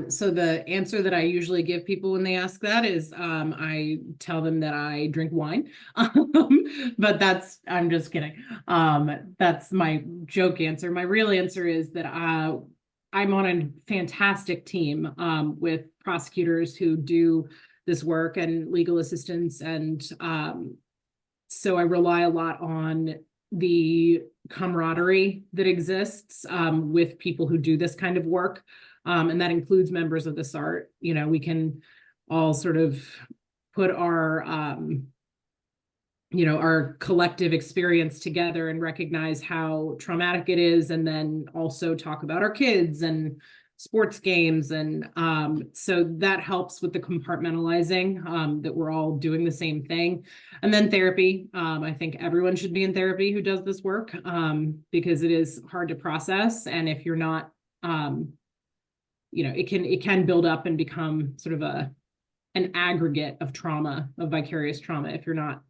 So the answer that I usually give people when they ask that is, I tell them that I drink wine. But I'm just kidding. That's my joke answer. My real answer is that, I'm on a fantastic team, with prosecutors who do this work and legal assistants. And, so I rely a lot on the camaraderie that exists, with people who do this kind of work. And that includes members of the SART. You know, we can all sort of put our, our collective experience together and recognize how traumatic it is, and then also talk about our kids and sports games. And so that helps with the compartmentalizing, that we're all doing the same thing. And then therapy. I think everyone should be in therapy who does this work, because it is hard to process. And if you're not, it can build up and become sort of an aggregate of trauma, of vicarious trauma, if you're not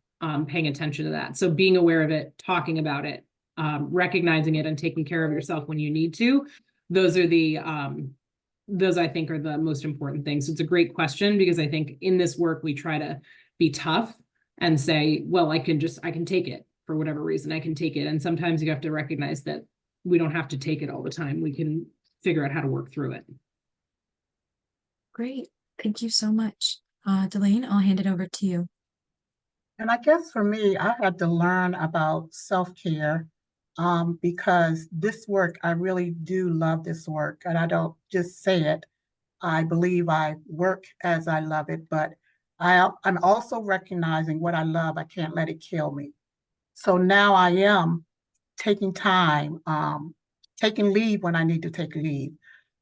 paying attention to that. So being aware of it, talking about it, recognizing it, and taking care of yourself when you need to, those I think are the most important things. So it's a great question, because I think in this work we try to be tough and say, well, I can take it for whatever reason, I can take it. And sometimes you have to recognize that we don't have to take it all the time. We can figure out how to work through it. Great. Thank you so much. Delane, I'll hand it over to you. And I guess for me, I had to learn about self-care, because this work, I really do love this work. And I don't just say it. I believe I work as I love it, but I'm also recognizing what I love. I can't let it kill me. So now I am taking time, taking leave when I need to take leave.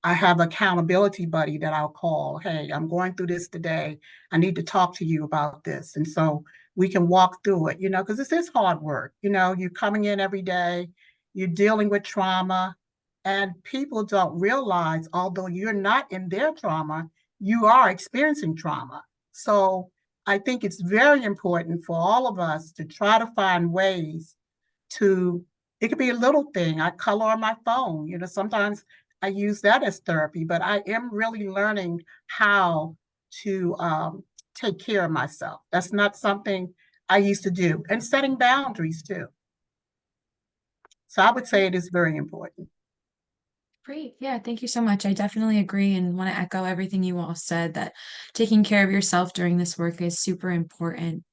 I have accountability buddy that I'll call. Hey, I'm going through this today. I need to talk to you about this. And so we can walk through it, because this is hard work. You're coming in every day, you're dealing with trauma, and people don't realize, although you're not in their trauma, you are experiencing trauma. So I think it's very important for all of us to try to find ways it could be a little thing. I color on my phone. Sometimes I use that as therapy, but I am really learning how to take care of myself. That's not something I used to do. And setting boundaries too. So I would say it is very important. Great. Yeah, thank you so much. I definitely agree and want to echo everything you all said, that taking care of yourself during this work is super important.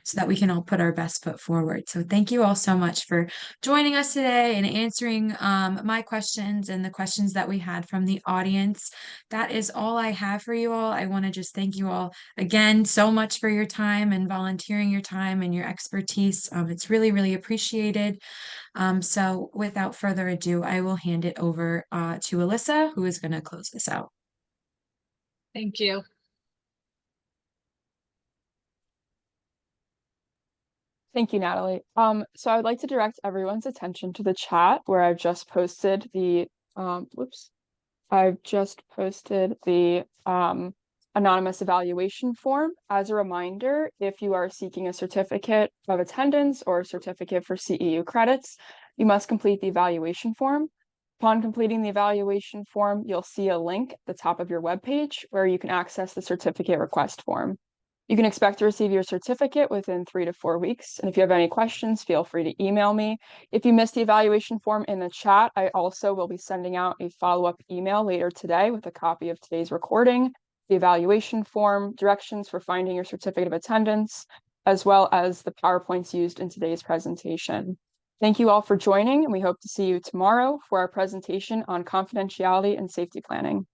So that we can all put our best foot forward. So thank you all so much for joining us today and answering my questions and the questions that we had from the audience. That is all I have for you all. I want to just thank you all again so much for your time and volunteering your time and your expertise. It's really, really appreciated. So without further ado, I will hand it over to Alyssa, who is going to close this out. Thank you. Thank you, Natalie. So I would like to direct everyone's attention to the chat where I've just posted the anonymous evaluation form. As a reminder, if you are seeking a certificate of attendance or a certificate for CEU credits, you must complete the evaluation form. Upon completing the evaluation form, you'll see a link at the top of your webpage where you can access the certificate request form. You can expect to receive your certificate within 3 to 4 weeks. And if you have any questions, feel free to email me. If you missed the evaluation form in the chat, I also will be sending out a follow-up email later today with a copy of today's recording, the evaluation form, directions for finding your certificate of attendance, as well as the PowerPoints used in today's presentation. Thank you all for joining, and we hope to see you tomorrow for our presentation on confidentiality and safety planning.